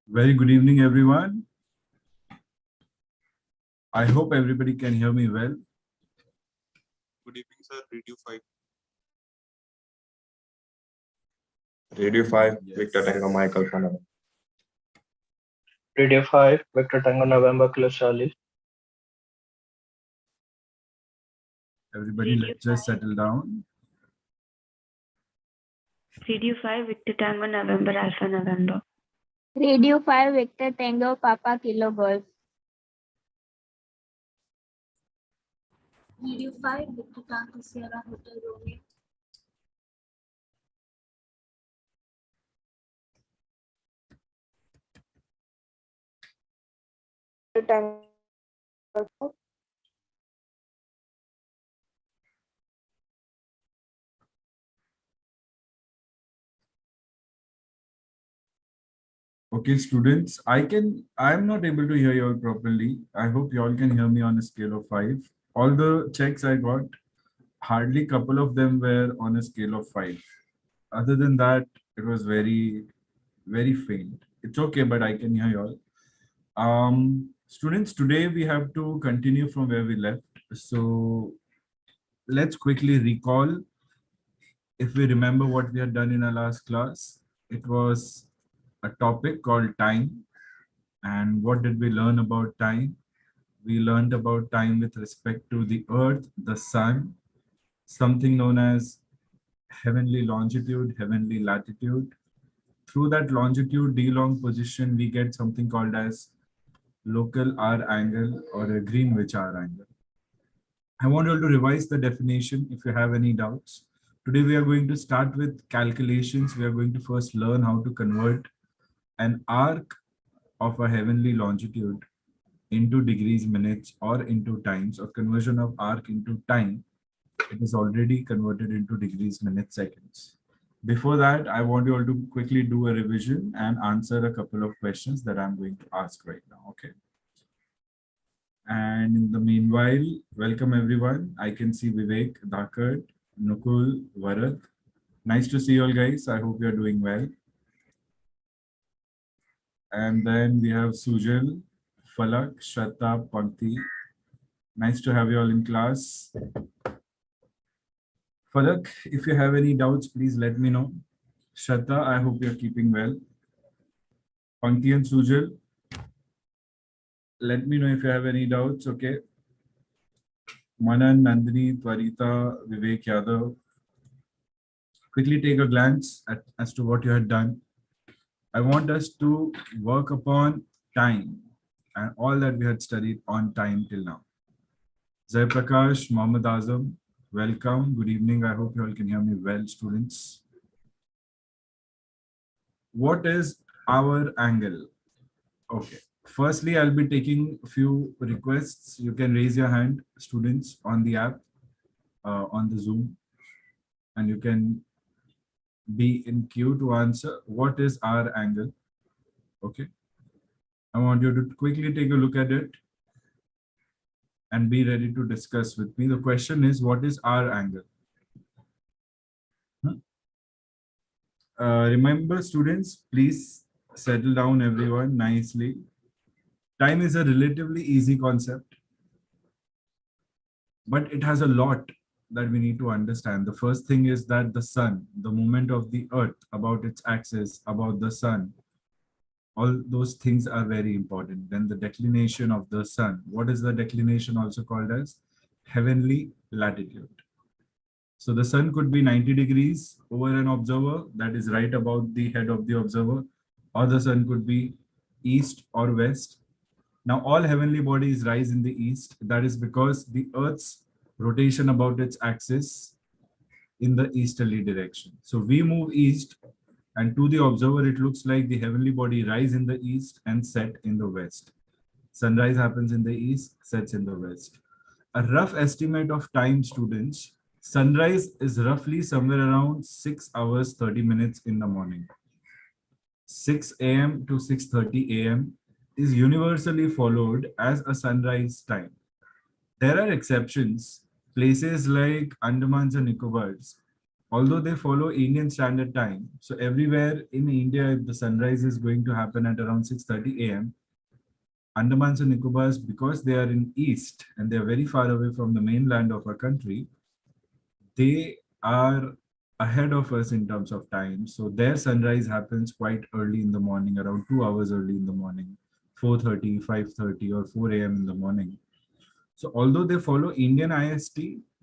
Very good evening, everyone. I hope everybody can hear me well. Good evening, sir. Radio 5. Radio 5, Yes. Victor Tango Michael Panama. Radio 5, Victor Tango November Kilo Charlie. Everybody, Radio let's just settle down. Radio 5, Victor Tango November Alpha November. Radio 5 Victor Tango Papa Kilo Golf. Radio 5 Victor Tango Sierra Hotel Romeo. Okay, students, I'm not able to hear you all properly. I hope you all can hear me on a scale of 5. All the checks I got, hardly couple of them were on a scale of 5. Other than that, it was very, very faint. It's okay, but I can hear you all. Students, today we have to continue from where we left. So let's quickly recall. If we remember what we had done in our last class, it was a topic called time. And what did we learn about time? We learned about time with respect to the earth, the sun, something known as heavenly longitude, heavenly latitude. Through that longitude D-long position, we get something called as local hour angle or a Greenwich hour angle. I want you all to revise the definition if you have any doubts. Today we are going to start with calculations. We are going to first learn how to convert an arc of a heavenly longitude into degrees, minutes, or into times, or conversion of arc into time. It is already converted into degrees, minutes, seconds. Before that, I want you all to quickly do a revision and answer a couple of questions that I'm going to ask right now, okay? And in the meanwhile, welcome everyone. I can see Vivek, Dhakar, Nukul, Varat. Nice to see you all guys. I hope you're doing well. And then we have Sujal, Falak, Shraddha, Pankti. Nice to have you all in class. Falak, if you have any doubts, please let me know. Shraddha, I hope you're keeping well. Pankti and Sujal, let me know if you have any doubts, okay? Manan, Nandini, Twarita, Vivek Yadav. Quickly take a glance as to what you had done. I want us to work upon time and all that we had studied on time till now. Zai Prakash, Mohammad Azam, welcome. Good evening. I hope you all can hear me well, students. What is our angle? Okay. Firstly, I'll be taking a few requests. You can raise your hand, students, on the app, on the Zoom, and you can be in queue to answer. What is our angle? Okay. I want you to quickly take a look at it and be ready to discuss with me. The question is, what is our angle? Remember, students, please settle down, everyone, nicely. Time is a relatively easy concept, but it has a lot that we need to understand. The first thing is that the sun, the movement of the earth about its axis, about the sun, all those things are very important. Then the declination of the sun. What is the declination also called as? Heavenly latitude. So the sun could be 90 degrees over an observer, that is right above the head of the observer, or the sun could be east or west. Now all heavenly bodies rise in the east. That is because the earth's rotation about its axis in the easterly direction. So we move east, and to the observer, it looks like the heavenly body rise in the east and set in the west. Sunrise happens in the east, sets in the west. A rough estimate of time, students. Sunrise is roughly somewhere around 6 hours, 30 minutes in the morning. 6 a.m. to 6:30 a.m. is universally followed as a sunrise time. There are exceptions. Places like Andamans and Nicobars although they follow Indian Standard Time, so everywhere in India, if the sunrise is going to happen at around 6:30 a.m., Andamans and Nicobars, because they are in east and they are very far away from the mainland of our country, they are ahead of us in terms of time. So their sunrise happens quite early in the morning, around 2 hours early in the morning, 4:30, 5:30, or 4 a.m. in the morning. So although they follow Indian IST,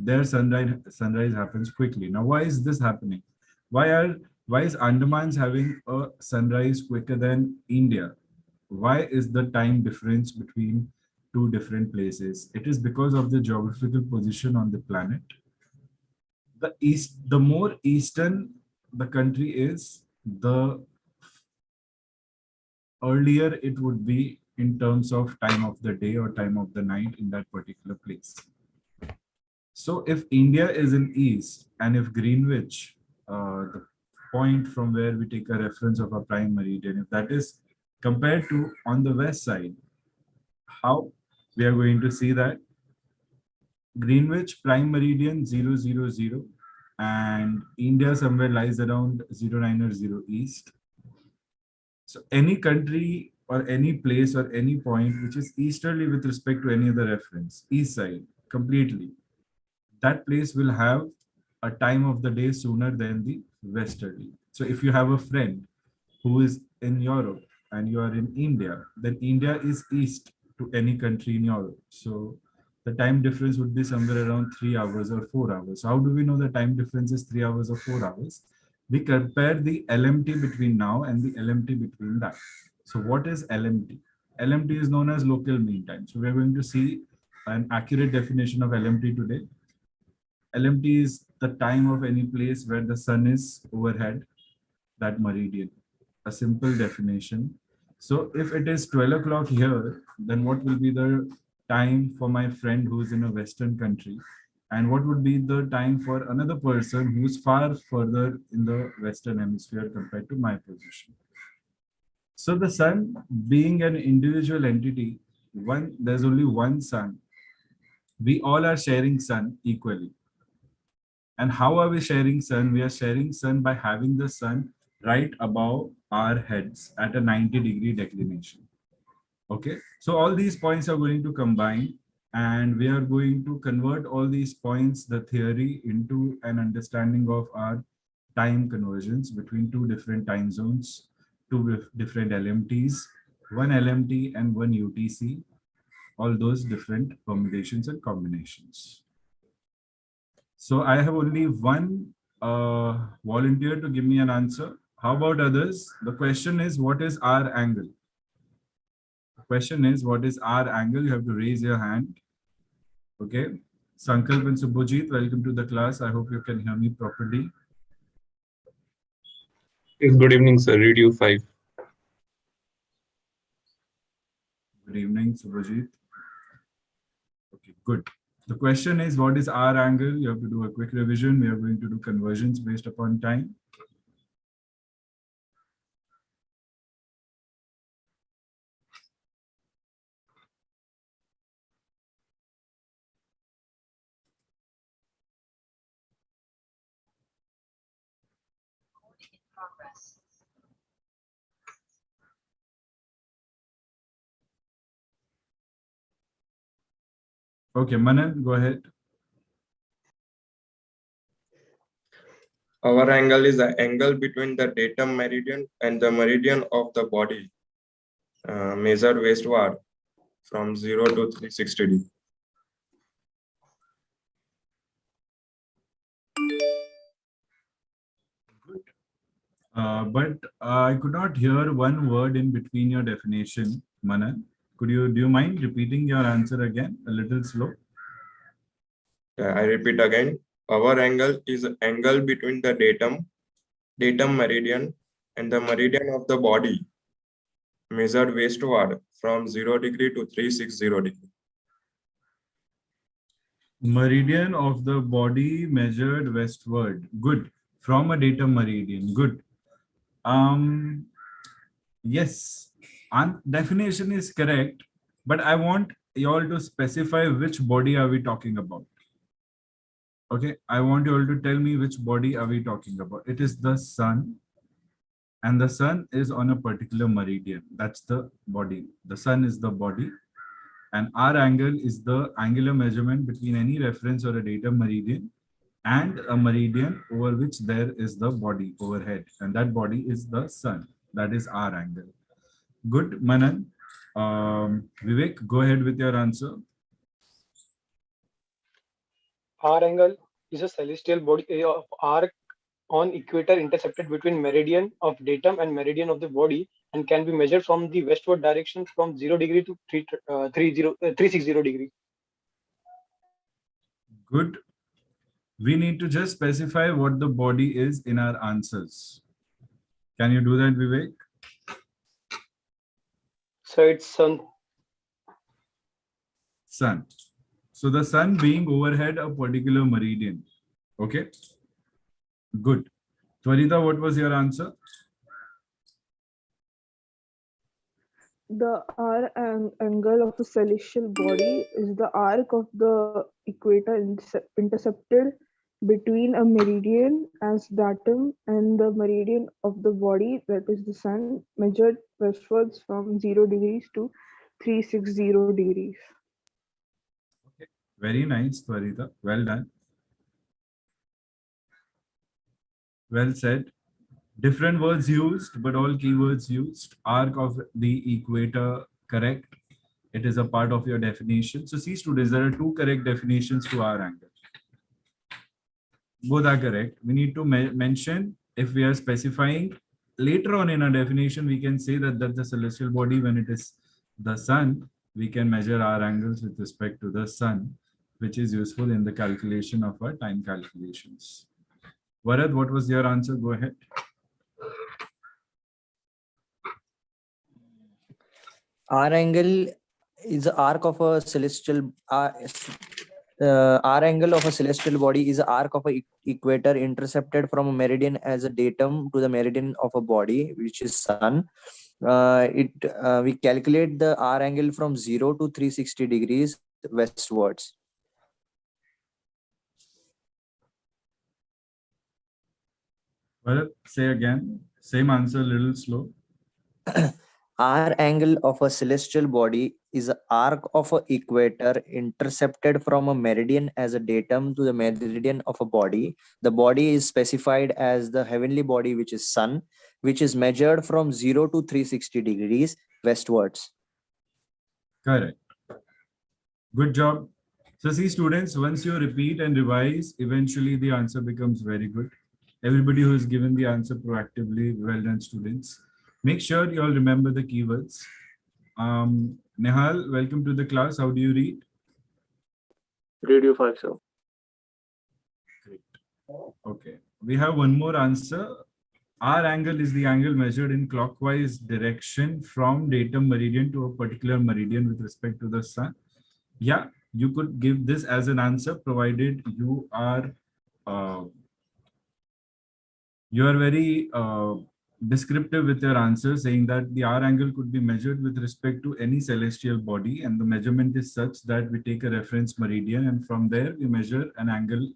their sunrise happens quickly. Now, why is this happening? Why is Andamans having a sunrise quicker than India? Why is the time difference between two different places? It is because of the geographical position on the planet. The more eastern the country is, the earlier it would be in terms of time of the day or time of the night in that particular place. So if India is in east and if Greenwich, the point from where we take a reference of a prime meridian, if that is compared to on the west side, how we are going to see that Greenwich prime meridian 000 and India somewhere lies around 09 or 0 east. So any country or any place or any point which is easterly with respect to any other reference, east side completely, that place will have a time of the day sooner than the westerly. So if you have a friend who is in Europe and you are in India, then India is east to any country in Europe. So the time difference would be somewhere around 3 hours or 4 hours. So how do we know the time difference is 3 hours or 4 hours? We compare the LMT between now and the LMT between that. So what is LMT? LMT is known as local mean time. So we're going to see an accurate definition of LMT today. LMT is the time of any place where the sun is overhead that meridian. A simple definition. So if it is 12 o'clock here, then what will be the time for my friend who's in a Western country? And what would be the time for another person who's far further in the Western hemisphere compared to my position? So the sun being an individual entity, there's only one sun. We all are sharing sun equally. And how are we sharing sun? We are sharing sun by having the sun right above our heads at a 90-degree declination. Okay, so all these points are going to combine and we are going to convert all these points, the theory, into an understanding of our time conversions between two different time zones, two different LMTs, one LMT and one UTC, all those different permutations and combinations. So I have only one volunteer to give me an answer. How about others? The question is, what is R angle? The question is, what is R angle? You have to raise your hand. Okay. Sankalp and Subhojit, welcome to the class. I hope you can hear me properly. Yes, good evening, sir. Read you 5. Good evening, Subhojit. Okay, good. The question is, what is R angle? You have to do a quick revision. We are going to do conversions based upon time. Okay, Manan, go ahead. Our angle is the angle between the datum meridian and the meridian of the body, measured westward from 0 to 360 degrees. But I could not hear one word in between your definition, Manan. Do you mind repeating your answer again, a little slow? I repeat again, our angle is the angle between the datum meridian and the meridian of the body, measured westward from 0 degree to 360 degree. Meridian of the body measured westward. Good. From a datum meridian. Good. Yes, definition is correct, but I want you all to specify which body are we talking about. Okay, I want you all to tell me which body are we talking about. It is the sun, and the sun is on a particular meridian. That's the body. The sun is the body, and our angle is the angular measurement between any reference or a datum meridian and a meridian over which there is the body overhead, and that body is the sun. That is our angle. Good, Manan. Vivek, go ahead with your answer. R angle is a celestial body of arc on equator intercepted between meridian of datum and meridian of the body and can be measured from the westward direction from 0 degree to 360 degree. Good. We need to just specify what the body is in our answers. Can you do that, Vivek? So it's sun. Sun. So the sun being overhead a particular meridian. Okay. Good. Twarita, what was your answer? The angle of a celestial body is the arc of the equator intercepted between a meridian as datum and the meridian of the body, that is the sun, measured westwards from 0 degrees to 360 degrees. Okay. Very nice, Twarita. Well done. Well said. Different words used, but all keywords used. Arc of the equator, correct. It is a part of your definition. So see, students, there are two correct definitions to our angle. Both are correct. We need to mention if we are specifying later on in a definition, we can say that that's the celestial body. When it is the sun, we can measure our angles with respect to the sun, which is useful in the calculation of our time calculations. Varad, what was your answer? Go ahead. R angle is the arc of a celestial R angle of a celestial body is the arc of a equator intercepted from a meridian as a datum to the meridian of a body, which is sun. We calculate the R angle from 0 to 360 degrees westwards. Varad, say again. Same answer, little slow. R angle of a celestial body is the arc of a equator intercepted from a meridian as a datum to the meridian of a body. The body is specified as the heavenly body, which is sun, which is measured from 0 to 360 degrees westwards. Correct. Good job. So see, students, once you repeat and revise, eventually the answer becomes very good. Everybody who has given the answer proactively, well done, students. Make sure you all remember the keywords. Nehal, welcome to the class. How do you read? Radio 5, sir. Great. Okay. We have one more answer. R angle is the angle measured in clockwise direction from datum meridian to a particular meridian with respect to the sun. Yeah, you could give this as an answer provided you are very descriptive with your answer, saying that the R angle could be measured with respect to any celestial body, and the measurement is such that we take a reference meridian, and from there we measure an angle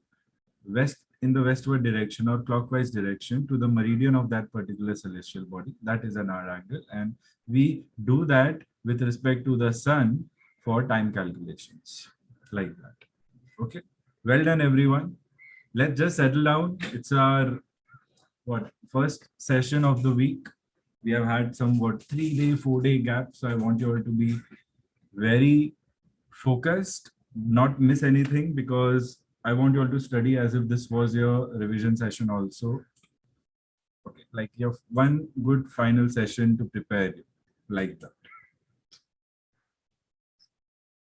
in the westward direction or clockwise direction to the meridian of that particular celestial body. That is an R angle, and we do that with respect to the sun for time calculations, like that. Okay, well done, everyone. Let's just settle down. It's our first session of the week. We have had some 3-day, 4-day gap. So I want you all to be very focused, not miss anything, because I want you all to study as if this was your revision session also. Okay, like you have one good final session to prepare you, like that.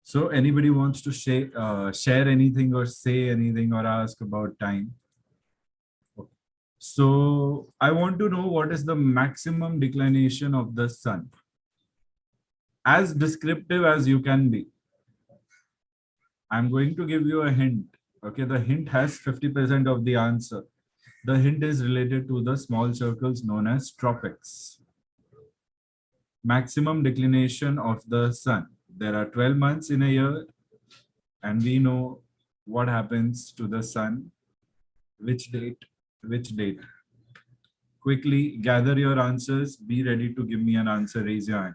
So anybody wants to share anything or say anything or ask about time? So I want to know what is the maximum declination of the sun. As descriptive as you can be. I'm going to give you a hint. Okay, the hint has 50% of the answer. The hint is related to the small circles known as tropics. Maximum declination of the sun. There are 12 months in a year, and we know what happens to the sun, which date, which date. Quickly gather your answers. Be ready to give me an answer. Raise your hand.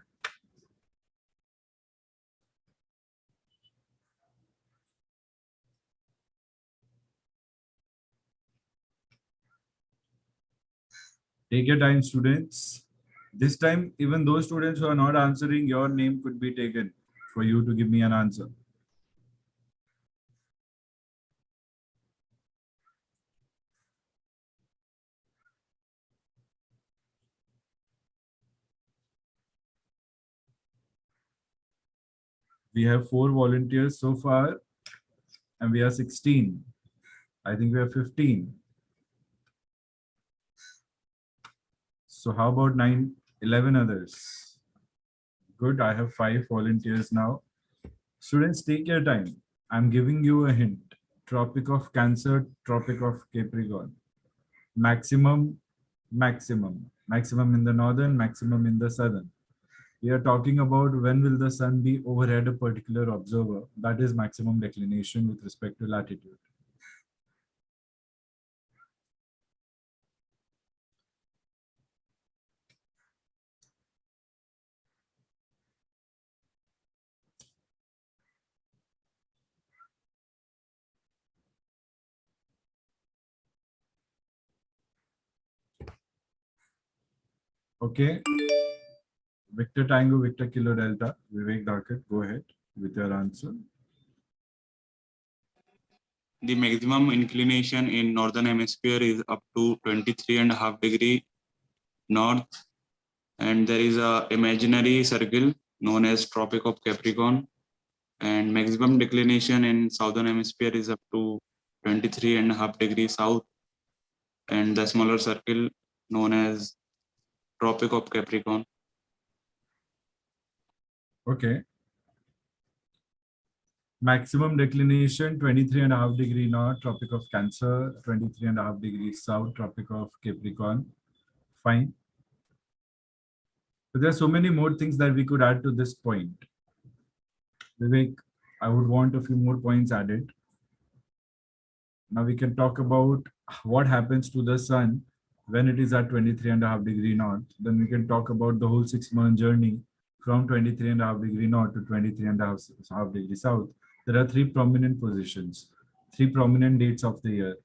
Take your time, students. This time, even those students who are not answering, your name could be taken for you to give me an answer. We have 4 volunteers so far, and we are 16. I think we are 15. So how about 9, 11 others? Good, I have 5 volunteers now. Students, take your time. I'm giving you a hint. Tropic of Cancer, Tropic of Capricorn. Maximum in the northern, maximum in the southern. We are talking about when will the sun be overhead a particular observer. That is maximum declination with respect to latitude. Okay. Victor Tango, Victor Kilo Delta. Vivek Darkat, go ahead with your answer. The maximum inclination in northern hemisphere is up to 23.5 degree north, and there is a imaginary circle known as Tropic of Capricorn, and maximum declination in southern hemisphere is up to 23.5 degrees south, and the smaller circle known as Tropic of Capricorn. Okay. Maximum declination 23.5 degree north, Tropic of Cancer, 23.5 degrees south, Tropic of Capricorn. Fine. But there are so many more things that we could add to this point. Vivek, I would want a few more points added. Now we can talk about what happens to the sun when it is at 23.5 degree north. Then we can talk about the whole 6-month journey from 23.5 degree north to 23.5 degree south. There are 3 prominent positions, 3 prominent dates of the year.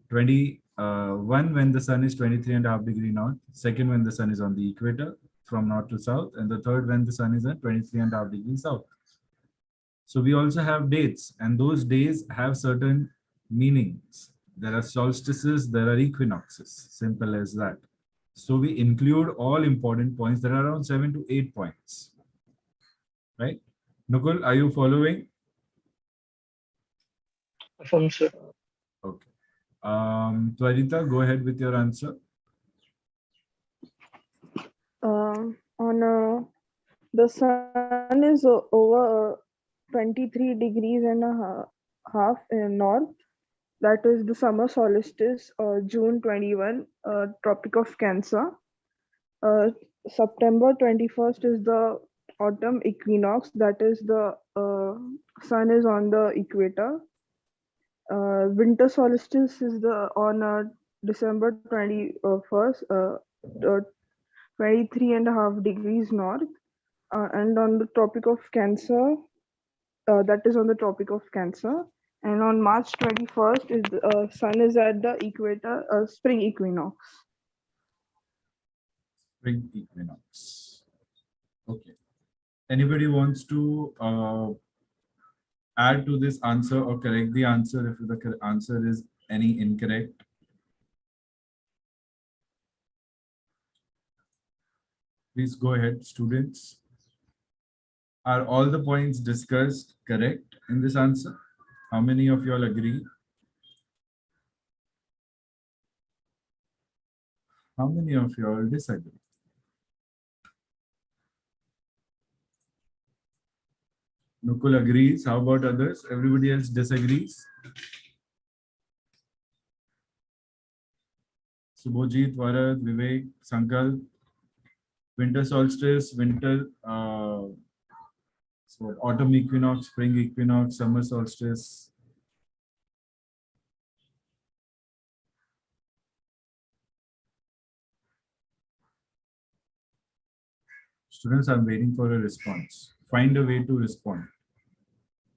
21 when the sun is 23.5 degree north, second when the sun is on the equator from north to south, and the third when the sun is at 23.5 degrees south. So we also have dates, and those days have certain meanings. There are solstices, there are equinoxes, simple as that. So we include all important points. There are around 7 to 8 points, right? Nukul, are you following? Affirm, sir. Okay. Twarita, go ahead with your answer. The sun is over 23 degrees and a half in north. That is the summer solstice, June 21, Tropic of Cancer. September 21st is the autumn equinox. That is the sun is on the equator. Winter solstice is on December 21st, 23.5 degrees north. And on the Tropic of Cancer, that is on the Tropic of Cancer. And on March 21st, is the sun is at the equator, spring equinox. Spring equinox. Okay. Anybody wants to add to this answer or correct the answer if the answer is any incorrect? Please go ahead, students. Are all the points discussed correct in this answer? How many of you all agree? How many of you all disagree? Nukul agrees. How about others? Everybody else disagrees? Subhojit, Varat, Vivek, Sankalp, winter solstice, so autumn equinox, spring equinox, summer solstice. Students, I'm waiting for a response. Find a way to respond.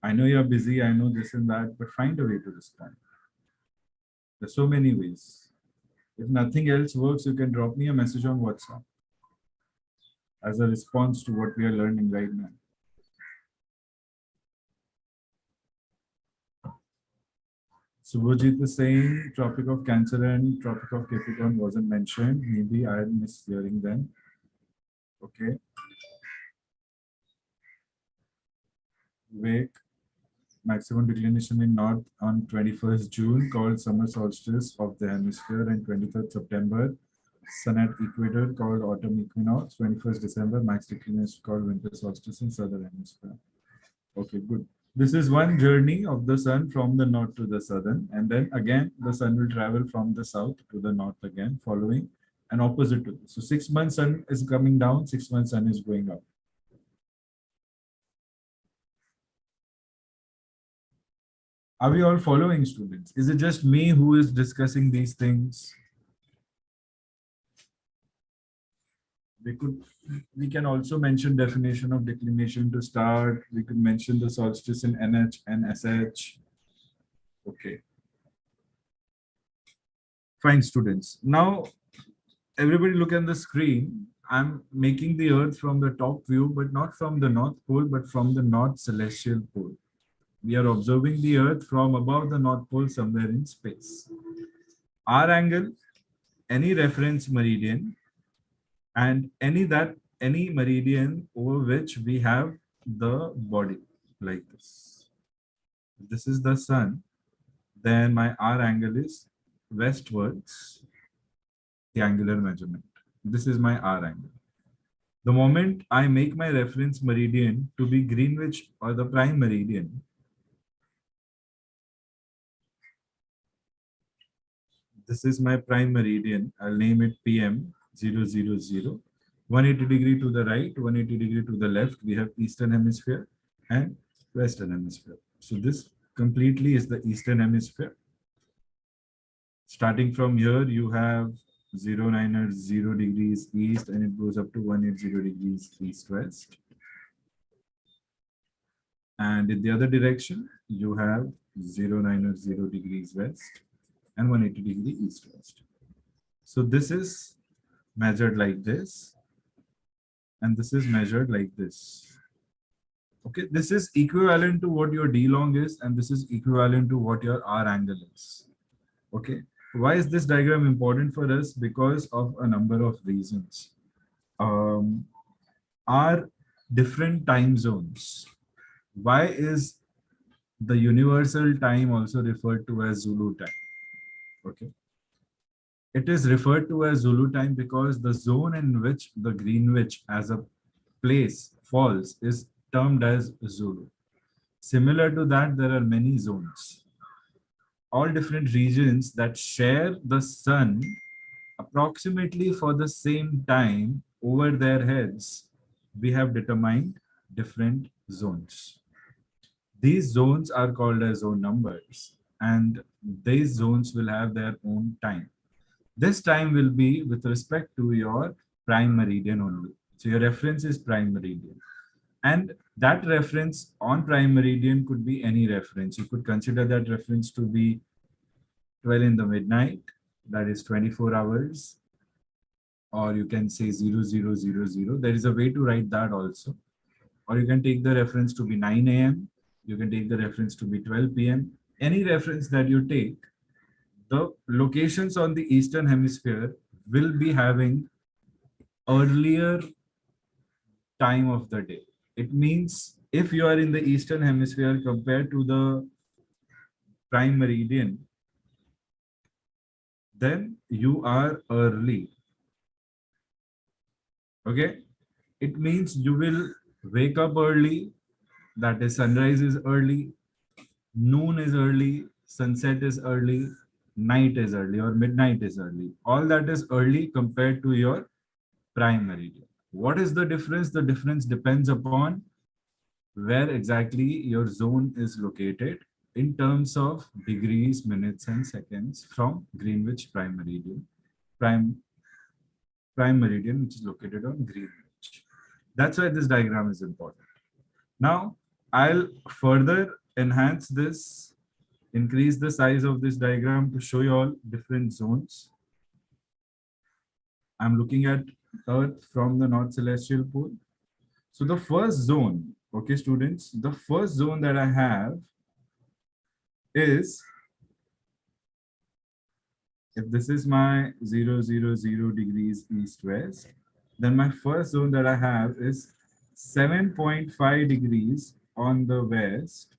I know you're busy, I know this and that, but find a way to respond. There's so many ways. If nothing else works, you can drop me a message on WhatsApp as a response to what we are learning right now. Subhajit is saying Tropic of Cancer and Tropic of Capricorn wasn't mentioned. Maybe I am mishearing them. Okay. Wake. Maximum declination in north on 21st June called summer solstice of the hemisphere, and 23rd September sun at equator called autumn equinox. 21st December max declination called winter solstice in southern hemisphere. Okay, good. This is one journey of the sun from the north to the southern, and then again the sun will travel from the south to the north again, following an opposite to this. So 6 months sun is coming down, 6 months sun is going up. Are we all following, students? Is it just me who is discussing these things? We can also mention definition of declination to start. We could mention the solstice in NH and SH. Okay. Fine, students. Now, everybody look at the screen. I'm making the Earth from the top view, but not from the North Pole, but from the North Celestial Pole. We are observing the Earth from above the North Pole somewhere in space. Our angle, any reference meridian, and any meridian over which we have the body like this. If this is the sun, then my R angle is westwards, the angular measurement. This is my R angle. The moment I make my reference meridian to be Greenwich or the prime meridian, this is my prime meridian. I'll name it PM 000. 180 degree to the right, 180 degree to the left. We have Eastern Hemisphere and Western Hemisphere. So this completely is the Eastern Hemisphere. Starting from here, you have 0 0 degrees east, and it goes up to 180 degrees east-west. And in the other direction, you have 0 degrees west and 180 degree east-west. So this is measured like this, and this is measured like this. Okay, this is equivalent to what your D long is, and this is equivalent to what your R angle is. Okay, why is this diagram important for us? Because of a number of reasons. Are different time zones. Why is the universal time also referred to as Zulu time? Okay. It is referred to as Zulu time because the zone in which the Greenwich as a place falls is termed as Zulu. Similar to that, there are many zones. All different regions that share the sun approximately for the same time over their heads, we have determined different zones. These zones are called as zone numbers, and these zones will have their own time. This time will be with respect to your prime meridian only. So your reference is prime meridian. And that reference on prime meridian could be any reference. You could consider that reference to be 12 in the midnight, that is 24 hours. Or you can say 0000. There is a way to write that also. Or you can take the reference to be 9 a.m. You can take the reference to be 12 p.m. Any reference that you take, the locations on the Eastern Hemisphere will be having earlier time of the day. It means if you are in the Eastern Hemisphere compared to the prime meridian, then you are early. Okay? It means you will wake up early, that is sunrise is early, noon is early, sunset is early, night is early, or midnight is early. All that is early compared to your prime meridian. What is the difference? The difference depends upon where exactly your zone is located in terms of degrees, minutes, and seconds from Greenwich prime meridian, prime meridian, which is located on Greenwich. That's why this diagram is important. Now, I'll further enhance this, increase the size of this diagram to show you all different zones. I'm looking at Earth from the North Celestial Pole. So the first zone, okay, students, the first zone that I have is, if this is my 0, 0, 0 degrees east-west, then my first zone that I have is 7.5 degrees on the west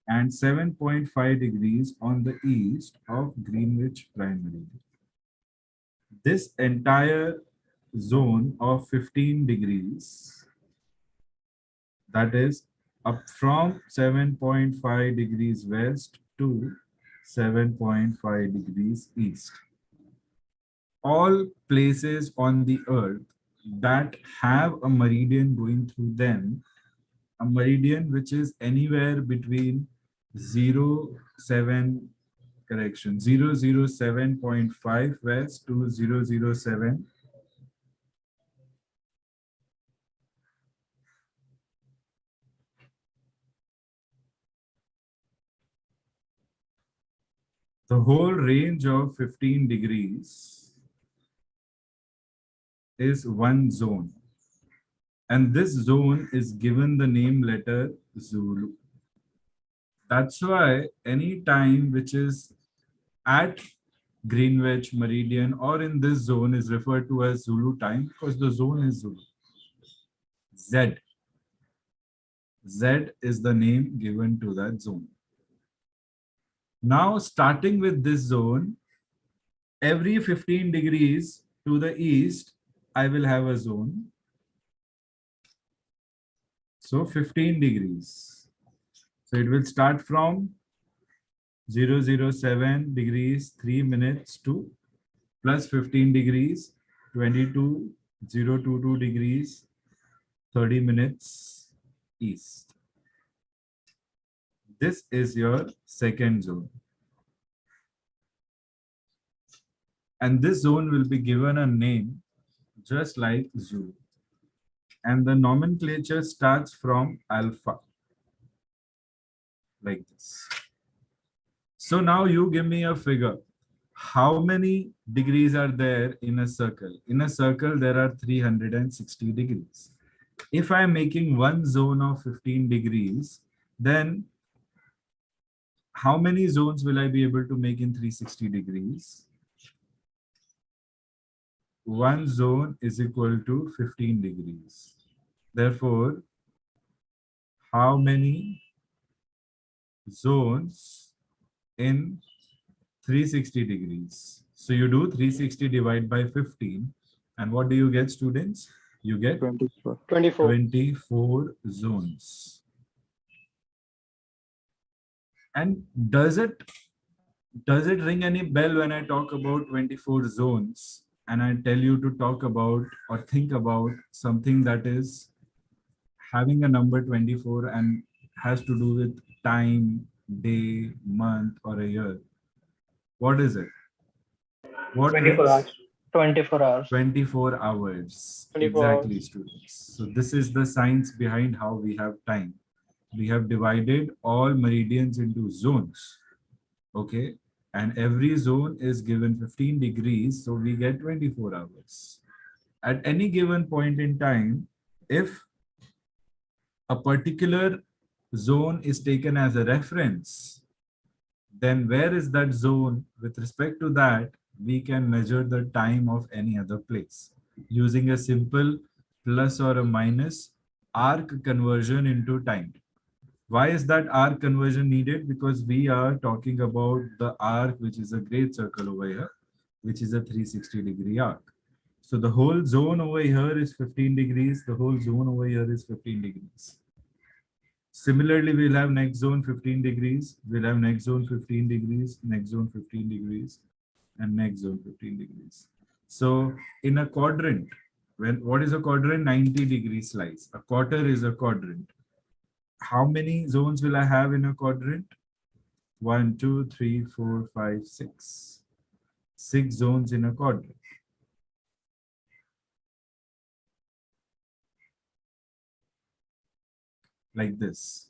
and 7.5 degrees on the east of Greenwich Prime Meridian. This entire zone of 15 degrees, that is up from 7.5 degrees west to 7.5 degrees east. All places on the earth that have a meridian going through them, a meridian which is anywhere between 007.5 west to 007. The whole range of 15 degrees is one zone. And this zone is given the name letter Zulu. That's why any time which is at Greenwich Meridian or in this zone is referred to as Zulu time because the zone is Zulu. Z. Z is the name given to that zone. Now, starting with this zone, every 15 degrees to the east, I will have a zone. So 15 degrees. So it will start from 007 degrees 3 minutes to plus 15 degrees 22,022 degrees 30 minutes east. This is your second zone. And this zone will be given a name just like Zulu. And the nomenclature starts from alpha, like this. So now you give me a figure. How many degrees are there in a circle? In a circle, there are 360 degrees. If I'm making one zone of 15 degrees, then how many zones will I be able to make in 360 degrees? One zone is equal to 15 degrees. Therefore, how many zones in 360 degrees? So you do 360 divided by 15. And what do you get, students? You get 24. 24 zones. And does it ring any bell when I talk about 24 zones and I tell you to talk about or think about something that is having a number 24 and has to do with time, day, month, or a year? What is it? What 24 hours. 24 hours. 24 hours. 24 Exactly, hours. students. So this is the science behind how we have time. We have divided all meridians into zones. Okay. And every zone is given 15 degrees. So we get 24 hours. At any given point in time, if a particular zone is taken as a reference, then where is that zone? With respect to that, we can measure the time of any other place using a simple plus or a minus arc conversion into time. Why is that arc conversion needed? Because we are talking about the arc, which is a great circle over here, which is a 360-degree arc. So the whole zone over here is 15 degrees. The whole zone over here is 15 degrees. Similarly, we'll have next zone 15 degrees. We'll have next zone 15 degrees, next zone 15 degrees, and next zone 15 degrees. So in a quadrant, what is a quadrant? 90-degree slice. A quarter is a quadrant. How many zones will I have in a quadrant? 1, 2, 3, 4, 5, 6. 6 zones in a quadrant. like this.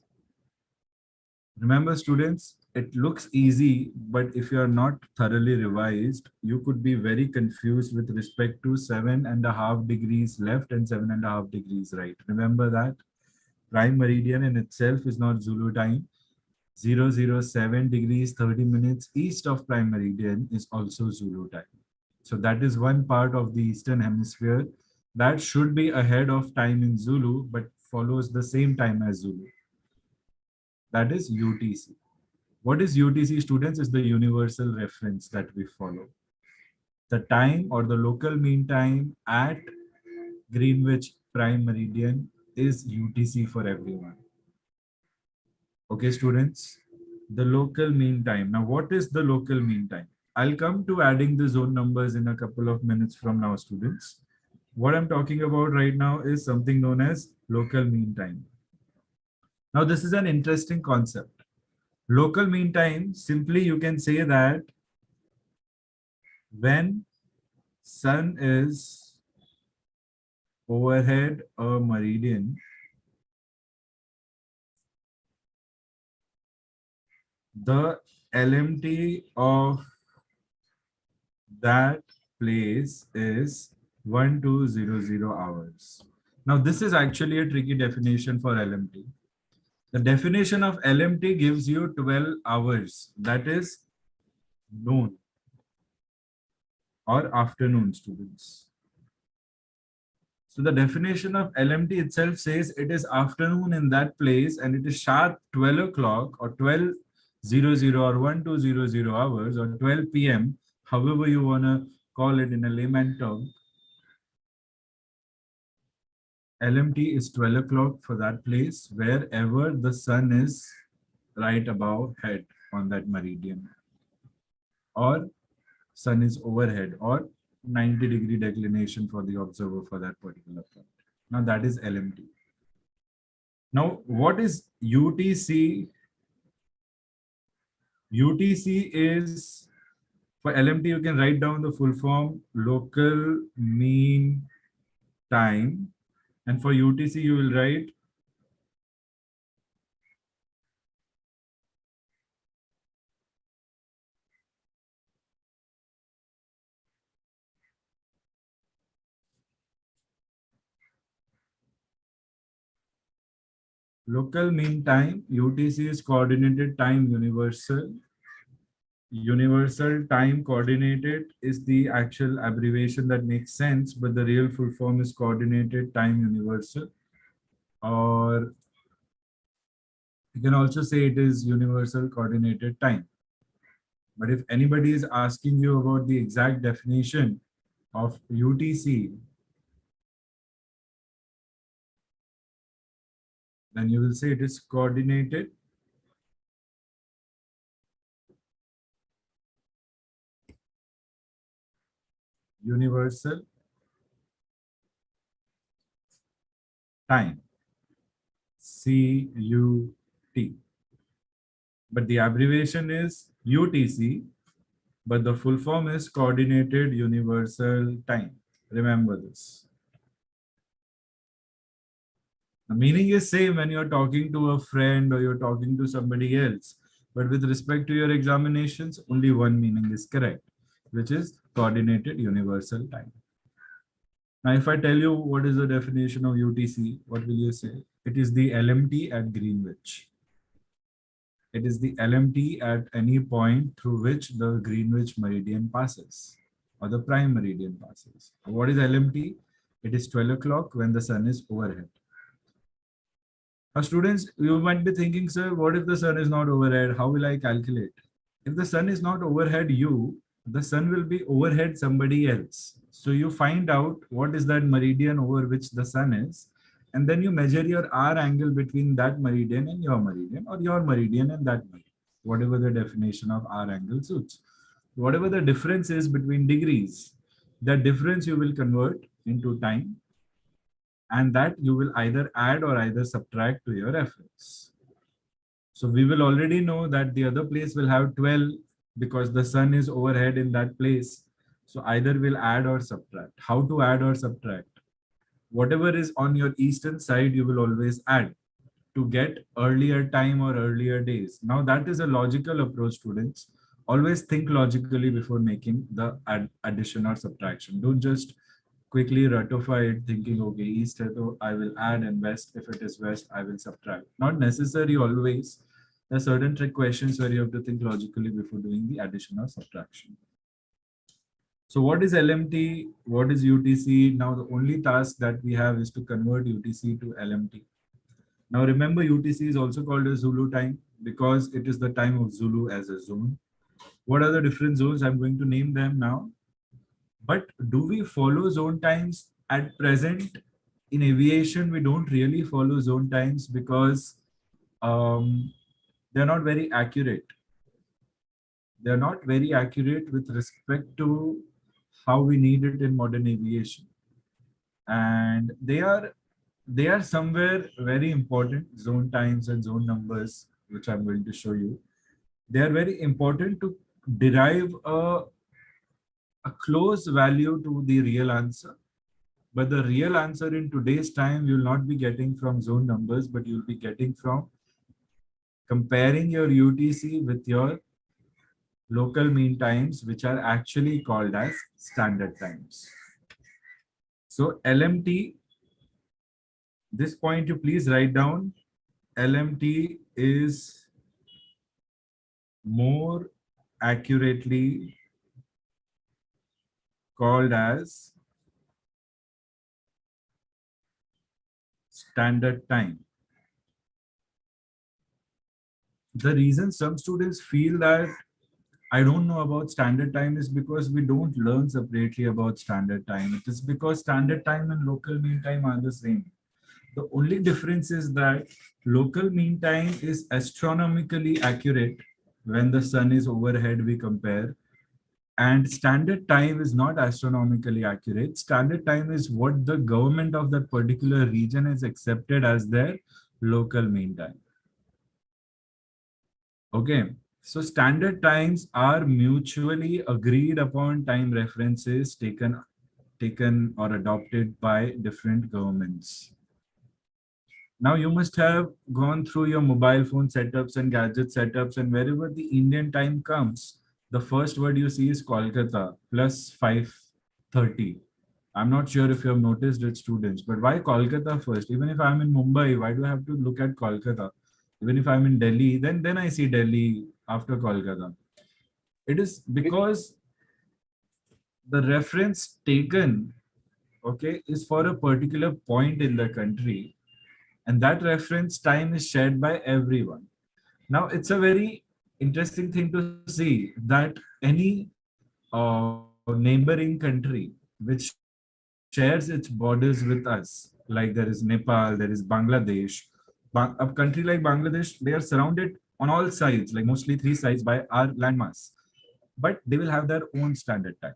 Remember, students, it looks easy, but if you are not thoroughly revised, you could be very confused with respect to 7.5 degrees left and 7.5 degrees right. Remember that prime meridian in itself is not Zulu time. 007 degrees 30 minutes east of prime meridian is also Zulu time. So that is one part of the Eastern Hemisphere that should be ahead of time in Zulu, but follows the same time as Zulu. That is UTC. What is UTC, students? Is the universal reference that we follow. The time or the local mean time at Greenwich prime meridian is UTC for everyone. Okay, students, the local mean time. Now, what is the local mean time? I'll come to adding the zone numbers in a couple of minutes from now, students. What I'm talking about right now is something known as local mean time. Now, this is an interesting concept. Local mean time, simply you can say that when sun is overhead a meridian, the LMT of that place is 1200 hours. Now, this is actually a tricky definition for LMT. The definition of LMT gives you 12 hours, that is noon or afternoon, students. So the definition of LMT itself says it is afternoon in that place and it is sharp 12 o'clock or 12:00 or 1200 hours or 12 p.m., however you want to call it in a layman term. LMT is 12 o'clock for that place wherever the sun is right above head on that meridian, or sun is overhead, or 90-degree declination for the observer for that particular point. Now that is LMT. Now what is UTC? UTC is, for LMT you can write down the full form, local mean time, and for UTC you will write local mean time. UTC is coordinated time universal. Universal time coordinated is the actual abbreviation that makes sense, but the real full form is coordinated time universal. Or you can also say it is universal coordinated time. But if anybody is asking you about the exact definition of UTC, then you will say it is coordinated universal time, CUT. But the abbreviation is UTC, but the full form is coordinated universal time. Remember this. The meaning is same when you're talking to a friend or you're talking to somebody else. But with respect to your examinations, only one meaning is correct, which is coordinated universal time. Now, if I tell you what is the definition of UTC, what will you say? It is the LMT at Greenwich. It is the LMT at any point through which the Greenwich meridian passes or the prime meridian passes. What is LMT? It is 12 o'clock when the sun is overhead. Now, students, you might be thinking, sir, what if the sun is not overhead? How will I calculate? If the sun is not overhead you, the sun will be overhead somebody else. So you find out what is that meridian over which the sun is, and then you measure your R angle between that meridian and your meridian, or your meridian and that meridian, whatever the definition of R angle suits. Whatever the difference is between degrees, that difference you will convert into time, and that you will either add or either subtract to your reference. So we will already know that the other place will have 12 because the sun is overhead in that place. So either we'll add or subtract. How to add or subtract? Whatever is on your eastern side, you will always add. to get earlier time or earlier days. Now that is a logical approach, students. Always think logically before making the addition or subtraction. Don't just quickly ratify it thinking, okay, east है तो I will add, and west, if it is west, I will subtract. Not necessary always. There are certain trick questions where you have to think logically before doing the addition or subtraction. So what is LMT? What is UTC? Now the only task that we have is to convert UTC to LMT. Now remember, UTC is also called as Zulu time because it is the time of Zulu as a zone. What are the different zones? I'm going to name them now. But do we follow zone times at present? In aviation, we don't really follow zone times because they're not very accurate. They're not very accurate with respect to how we need it in modern aviation. And they are somewhere very important, zone times and zone numbers, which I'm going to show you. They are very important to derive a close value to the real answer. But the real answer in today's time, you'll not be getting from zone numbers, but you'll be getting from comparing your UTC with your local mean times, which are actually called as standard times. So LMT, this point you please write down. LMT is more accurately called as standard time. The reason some students feel that I don't know about standard time is because we don't learn separately about standard time. It is because standard time and local mean time are the same. The only difference is that local mean time is astronomically accurate when the sun is overhead, we compare. And standard time is not astronomically accurate. Standard time is what the government of that particular region has accepted as their local mean time. Okay, so standard times are mutually agreed upon time references taken or adopted by different governments. Now you must have gone through your mobile phone setups and gadget setups, and wherever the Indian time comes, the first word you see is Kolkata plus 5:30. I'm not sure if you have noticed it, students, but why Kolkata first? Even if I'm in Mumbai, why do I have to look at Kolkata? Even if I'm in Delhi, then I see Delhi after Kolkata. It is because the reference taken, okay, is for a particular point in the country, and that reference time is shared by everyone. Now, it's a very interesting thing to see that any neighboring country which shares its borders with us, like there is Nepal, there is Bangladesh. A country like Bangladesh, they are surrounded on all sides, like mostly three sides by our landmass, but they will have their own standard time.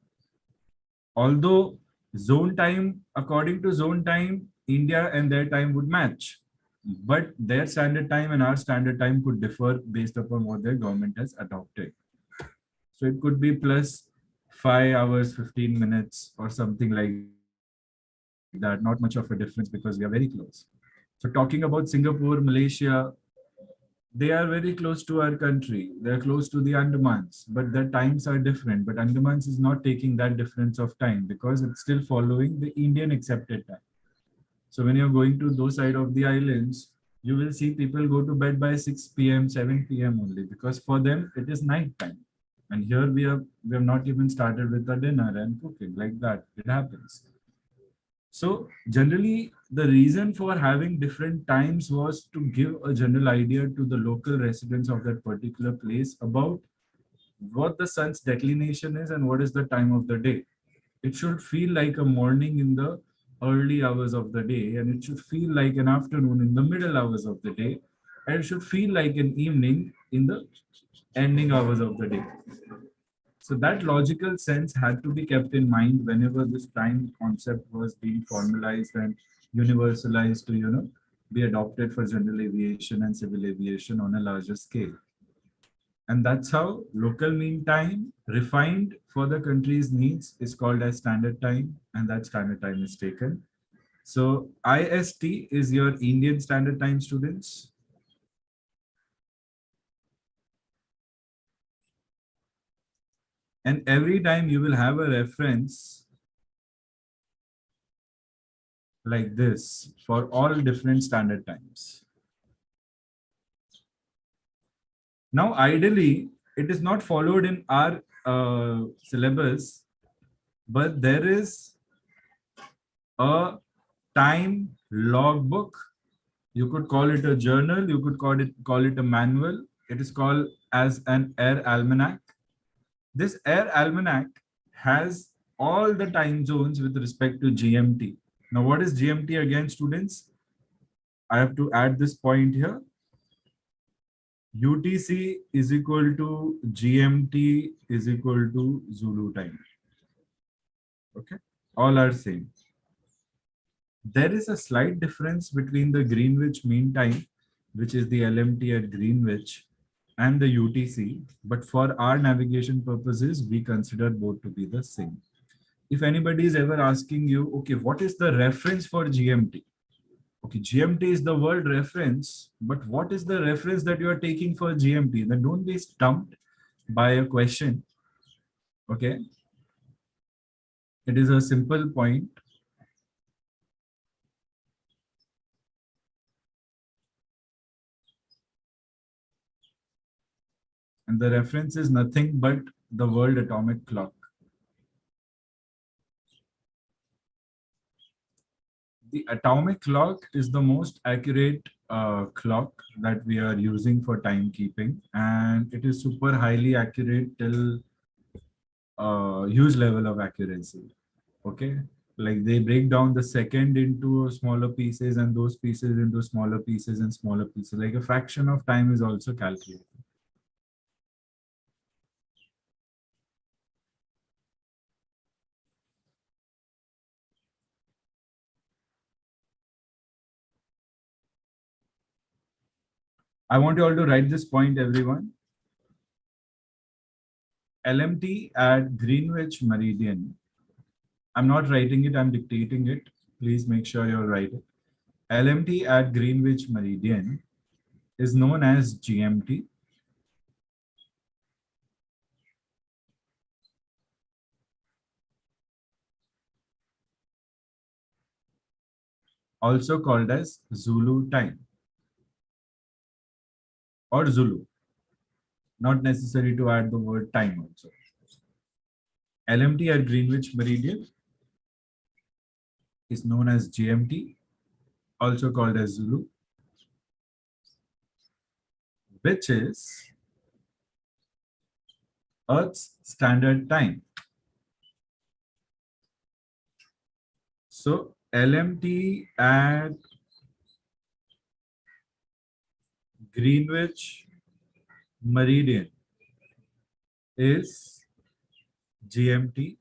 Although zone time, according to zone time, India and their time would match, but their standard time and our standard time could differ based upon what their government has adopted. So it could be plus 5 hours, 15 minutes or something like that. Not much of a difference because we are very close. So talking about Singapore, Malaysia, they are very close to our country. They are close to the Andamans, but their times are different. But Andamans is not taking that difference of time because it's still following the Indian accepted time. So when you're going to those side of the islands, you will see people go to bed by 6 p.m., 7 p.m. only because for them it is night time. And here we have not even started with the dinner and cooking like that. It happens. So generally, the reason for having different times was to give a general idea to the local residents of that particular place about what the sun's declination is and what is the time of the day. It should feel like a morning in the early hours of the day, and it should feel like an afternoon in the middle hours of the day, and it should feel like an evening in the ending hours of the day. So that logical sense had to be kept in mind whenever this time concept was being formalized and universalized to, be adopted for general aviation and civil aviation on a larger scale. And that's how local mean time refined for the country's needs is called as standard time, and that standard time is taken. So IST is your Indian standard time, students. And every time you will have a reference like this for all different standard times. Now, ideally, it is not followed in our syllabus, but there is a time logbook. You could call it a journal. You could call it a manual. It is called as an air almanac. This air almanac has all the time zones with respect to GMT. Now, what is GMT again, students? I have to add this point here. UTC is equal to GMT is equal to Zulu time. Okay, all are same. There is a slight difference between the Greenwich Mean Time, which is the LMT at Greenwich, and the UTC, but for our navigation purposes, we consider both to be the same. If anybody is ever asking you, okay, what is the reference for GMT? Okay, GMT is the world reference, but what is the reference that you are taking for GMT? Then don't be stumped by a question. Okay, it is a simple point. And the reference is nothing but the world atomic clock. The atomic clock is the most accurate clock that we are using for timekeeping, and it is super highly accurate till huge level of accuracy. Okay, like they break down the second into smaller pieces and those pieces into smaller pieces and smaller pieces. Like a fraction of time is also calculated. I want you all to write this point, everyone. LMT at Greenwich Meridian. I'm not writing it, I'm dictating it. Please make sure you're right. LMT at Greenwich Meridian is known as GMT. Also called as Zulu time or Zulu. Not necessary to add the word time also. LMT at Greenwich Meridian is known as GMT, also called as Zulu, which is Earth's standard time. So LMT at Greenwich Meridian is GMT.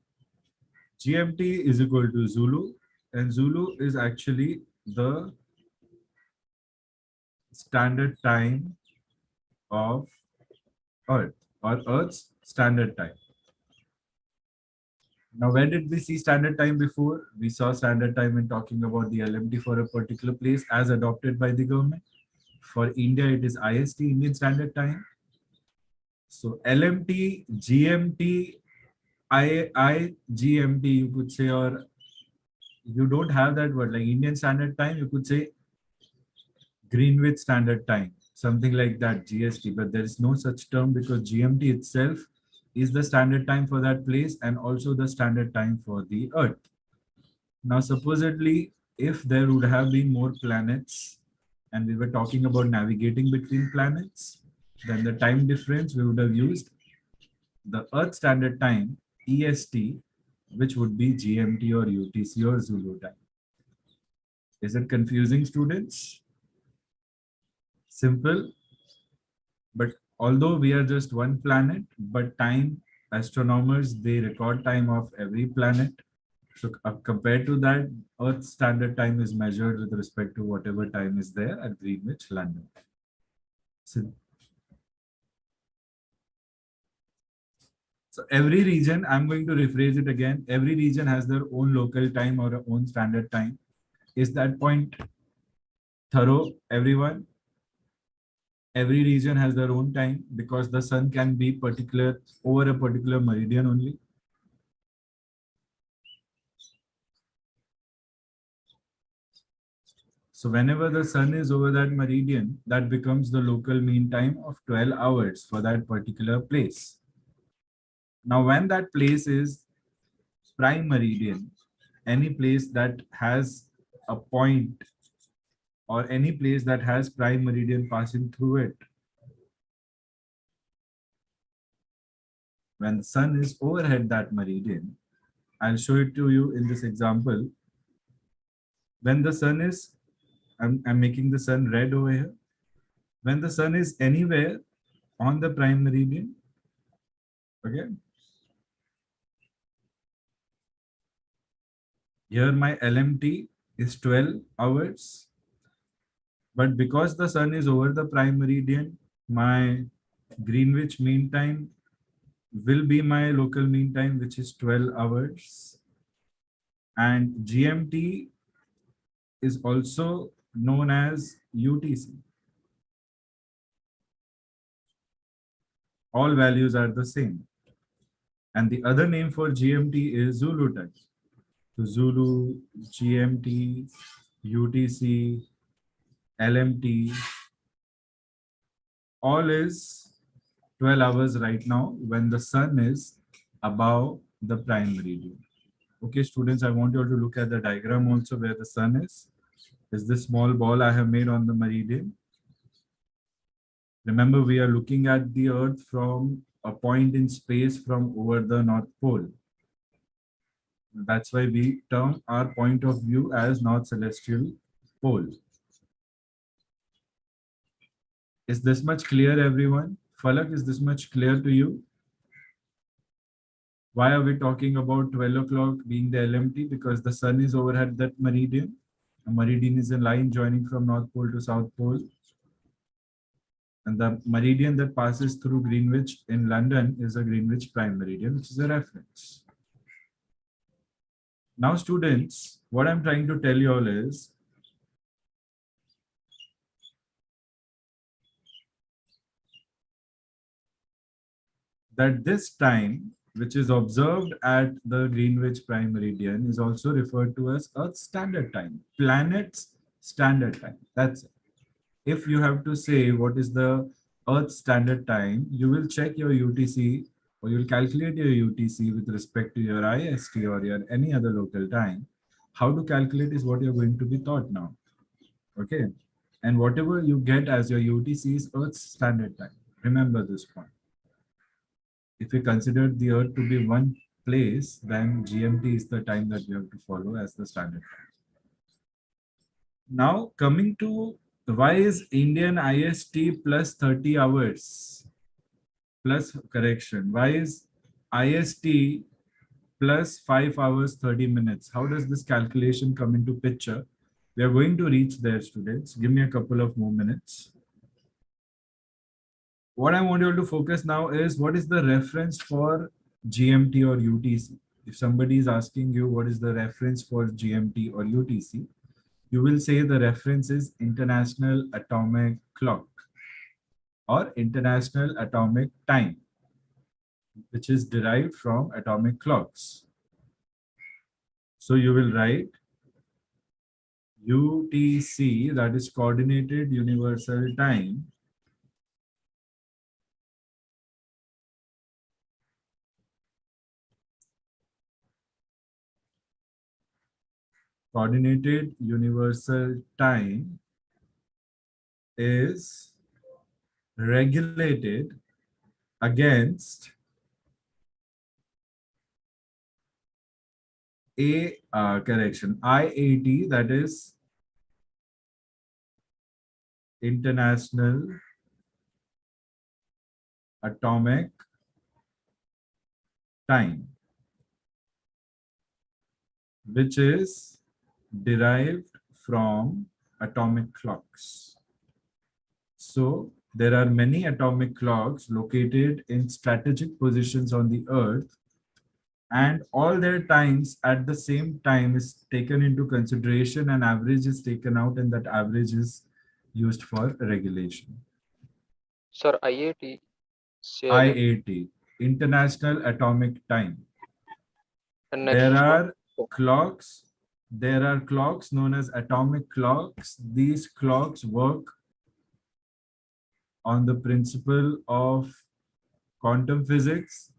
GMT is equal to Zulu, and Zulu is actually the standard time of Earth, or Earth's standard time. Now, where did we see standard time before? We saw standard time when talking about the LMT for a particular place as adopted by the government. For India, it is IST, Indian Standard Time. So LMT, GMT, IGMT, you could say, or you don't have that word like Indian Standard Time, you could say Greenwich Standard Time, something like that, GST, but there is no such term because GMT itself is the standard time for that place and also the standard time for the Earth. Now, supposedly, if there would have been more planets and we were talking about navigating between planets, then the time difference we would have used the Earth Standard Time, EST, which would be GMT or UTC or Zulu time. Is it confusing, students? Simple. But although we are just one planet, but time astronomers, they record time of every planet. So compared to that, Earth Standard Time is measured with respect to whatever time is there at Greenwich, London. So every region, I'm going to rephrase it again. Every region has their own local time or own standard time. Is that point thorough, everyone? every region has their own time because the sun can be particular over a particular meridian only. So whenever the sun is over that meridian, that becomes the local mean time of 12 hours for that particular place. Now, when that place is prime meridian, any place that has a point or any place that has prime meridian passing through it, when the sun is overhead that meridian, I'll show it to you in this example. When the sun is, I'm making the sun red over here. When the sun is anywhere on the prime meridian, okay, here my LMT is 12 hours, but because the sun is over the prime meridian, my Greenwich mean time will be my local mean time, which is 12 hours. And GMT is also known as UTC. All values are the same. And the other name for GMT is Zulu time. So Zulu, GMT, UTC, LMT, all is 12 hours right now when the sun is above the prime meridian. Okay, students, I want you all to look at the diagram also where the sun is. Is this small ball I have made on the meridian. Remember, we are looking at the earth from a point in space from over the North Pole. That's why we term our point of view as North Celestial Pole. Is this much clear, everyone? Falak, is this much clear to you? Why are we talking about 12 o'clock being the LMT? Because the sun is overhead that meridian. A meridian is a line joining from North Pole to South Pole. And the meridian that passes through Greenwich in London is a Greenwich prime meridian, which is a reference. Now, students, what I'm trying to tell you all is that this time, which is observed at the Greenwich prime meridian, is also referred to as Earth's standard time, planet's standard time. That's it. If you have to say what is the Earth standard time, you will check your UTC or you'll calculate your UTC with respect to your IST or your any other local time. How to calculate is what you're going to be taught now. Okay. And whatever you get as your UTC is Earth's standard time. Remember this point. If we consider the Earth to be one place, then GMT is the time that we have to follow as the standard time. Now, coming to why is Indian IST plus 30 hours plus correction? Why is IST plus 5 hours 30 minutes? How does this calculation come into picture? We are going to reach there, students. Give me a couple of more minutes. What I want you all to focus now is what is the reference for GMT or UTC? If somebody is asking you what is the reference for GMT or UTC, you will say the reference is International Atomic Clock or International Atomic Time, which is derived from atomic clocks. So you will write UTC, that is Coordinated Universal Time, Coordinated Universal Time is regulated against IAT, that is International Atomic Time, which is derived from atomic clocks. So there are many atomic clocks located in strategic positions on the Earth, and all their times at the same time is taken into consideration and average is taken out, and that average is used for regulation. Sir, IAT. CLM. IAT, International Atomic Time. And There next one. are clocks. There are clocks known as atomic clocks. These clocks work on the principle of quantum physics.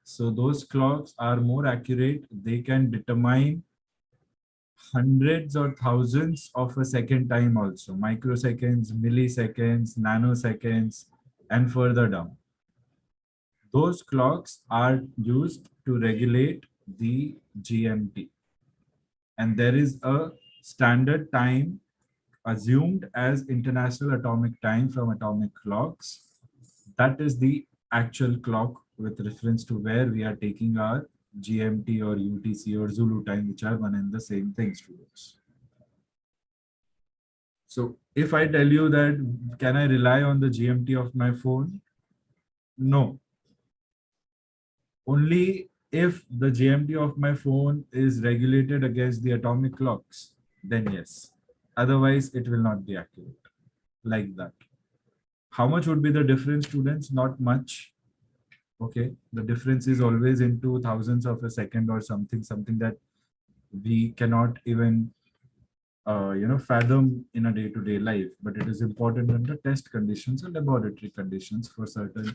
So those clocks are more accurate. They can determine hundreds or thousands of a second time also, microseconds, milliseconds, nanoseconds, and further down. Those clocks are used to regulate the GMT. And there is a standard time assumed as International Atomic Time from atomic clocks. That is the actual clock with reference to where we are taking our GMT or UTC or Zulu time, which are one and the same thing, students. So if I tell you that, can I rely on the GMT of my phone? No. Only if the GMT of my phone is regulated against the atomic clocks, then yes. Otherwise, it will not be accurate like that. How much would be the difference, students? Not much. Okay, the difference is always into thousands of a second or something that we cannot even fathom in a day-to-day life, but it is important under test conditions or laboratory conditions for certain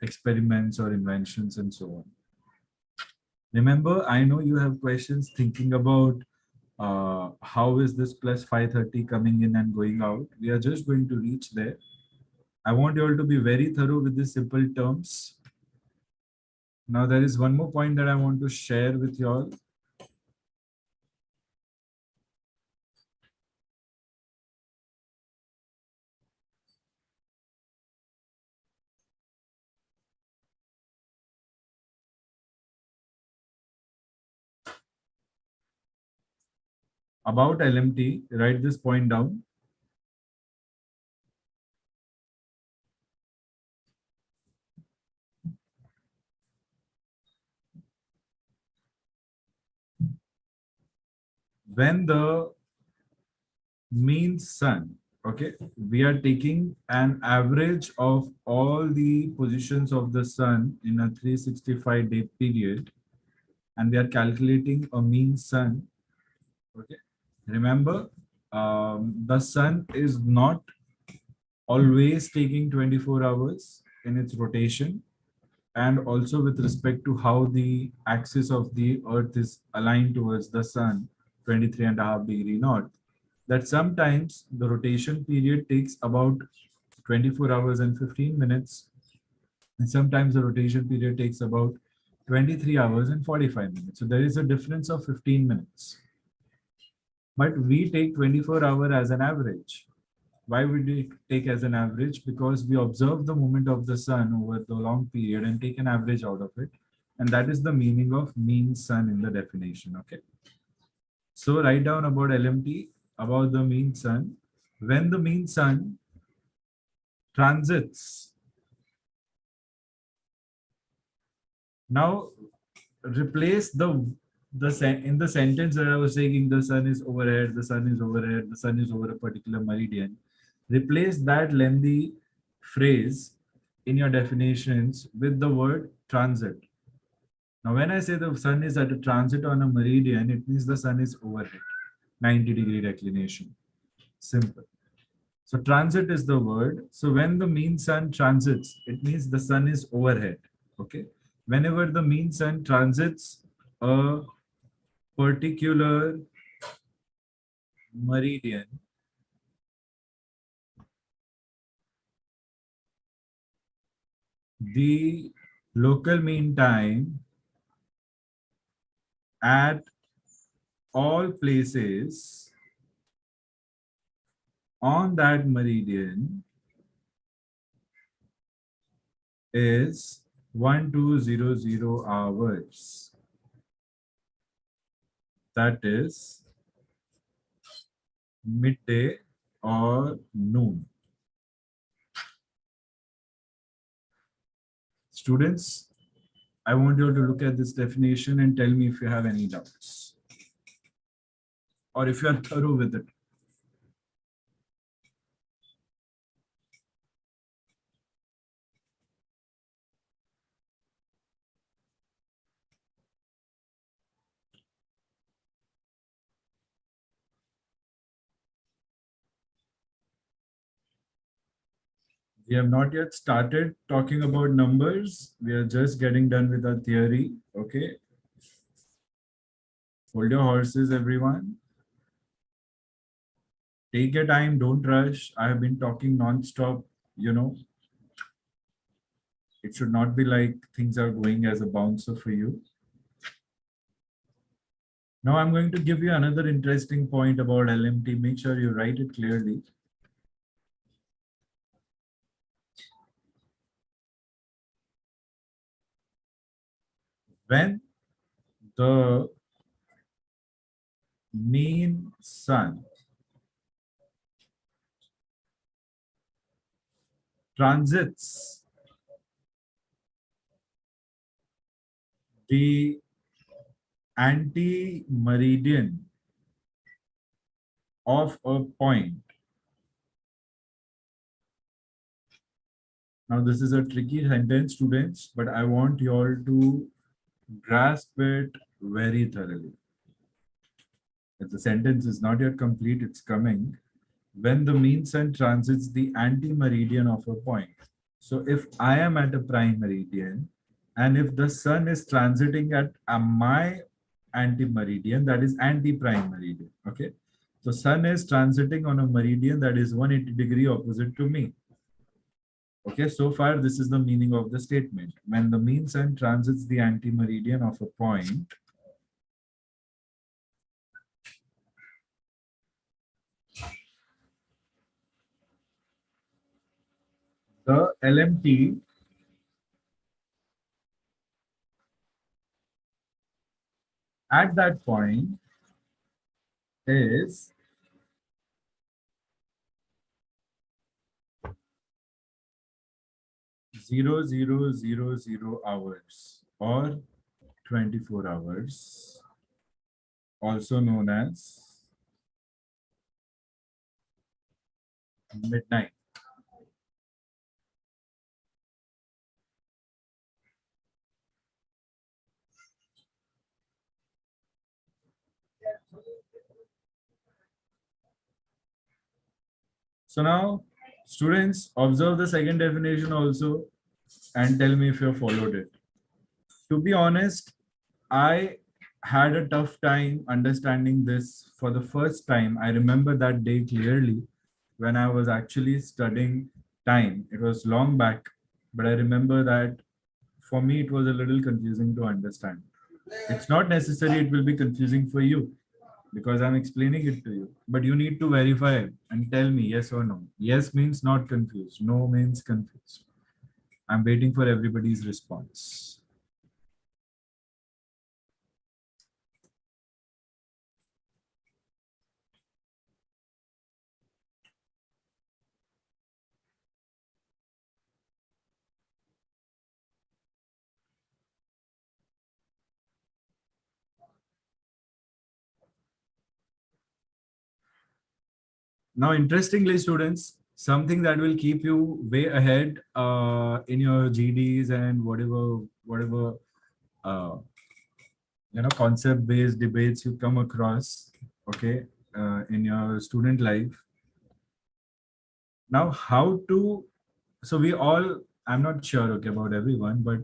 experiments or inventions and so on. Remember, I know you have questions thinking about how is this plus 530 coming in and going out. We are just going to reach there. I want you all to be very thorough with these simple terms. Now, there is one more point that I want to share with you all. About LMT, write this point down. When the mean sun, okay, we are taking an average of all the positions of the sun in a 365-day period, and we are calculating a mean sun. Okay, remember, the sun is not always taking 24 hours in its rotation, and also with respect to how the axis of the earth is aligned towards the sun, 23.5 degree north, that sometimes the rotation period takes about 24 hours and 15 minutes, and sometimes the rotation period takes about 23 hours and 45 minutes. So there is a difference of 15 minutes. But we take 24 hours as an average. Why would we take as an average? Because we observe the movement of the sun over the long period and take an average out of it. And that is the meaning of mean sun in the definition. Okay. So write down about LMT, about the mean sun. When the mean sun transits, now replace in the sentence that I was saying, the sun is overhead, the sun is overhead, the sun is over a particular meridian. Replace that lengthy phrase in your definitions with the word transit. Now, when I say the sun is at a transit on a meridian, it means the sun is overhead, 90-degree declination. Simple. So transit is the word. So when the mean sun transits, it means the sun is overhead. Okay. Whenever the mean sun transits a particular meridian, the local mean time at all places on that meridian is 1200 hours. That is midday or noon. Students, I want you to look at this definition and tell me if you have any doubts or if you are thorough with it. We have not yet started talking about numbers. We are just getting done with our theory. Okay. Hold your horses, everyone. Take your time. Don't rush. I have been talking non-stop. You know, it should not be like things are going as a bouncer for you. Now I'm going to give you another interesting point about LMT. Make sure you write it clearly. When the mean sun transits the anti-meridian of a point. Now this is a tricky sentence, students, but I want you all to grasp it very thoroughly. If the sentence is not yet complete, it's coming. When the mean sun transits the anti-meridian of a point. So if I am at a prime meridian, and if the sun is transiting at my anti-meridian, that is anti-prime meridian, okay? So sun is transiting on a meridian that is 180 degree opposite to me. Okay, so far this is the meaning of the statement. When the mean sun transits the anti-meridian of a point, the LMT at that point is 0000 hours or 24 hours, also known as midnight. So now, students, observe the second definition also and tell me if you have followed it. To be honest, I had a tough time understanding this for the first time. I remember that day clearly when I was actually studying time. It was long back, but I remember that for me it was a little confusing to understand. It's not necessary it will be confusing for you because I'm explaining it to you, but you need to verify and tell me yes or no. Yes means not confused, no means confused. I'm waiting for everybody's response. Now, interestingly, students, something that will keep you way ahead in your GDs and whatever uh, concept-based debates you come across, okay, in your student life. Now, how to? So we all, I'm not sure, okay, about everyone, but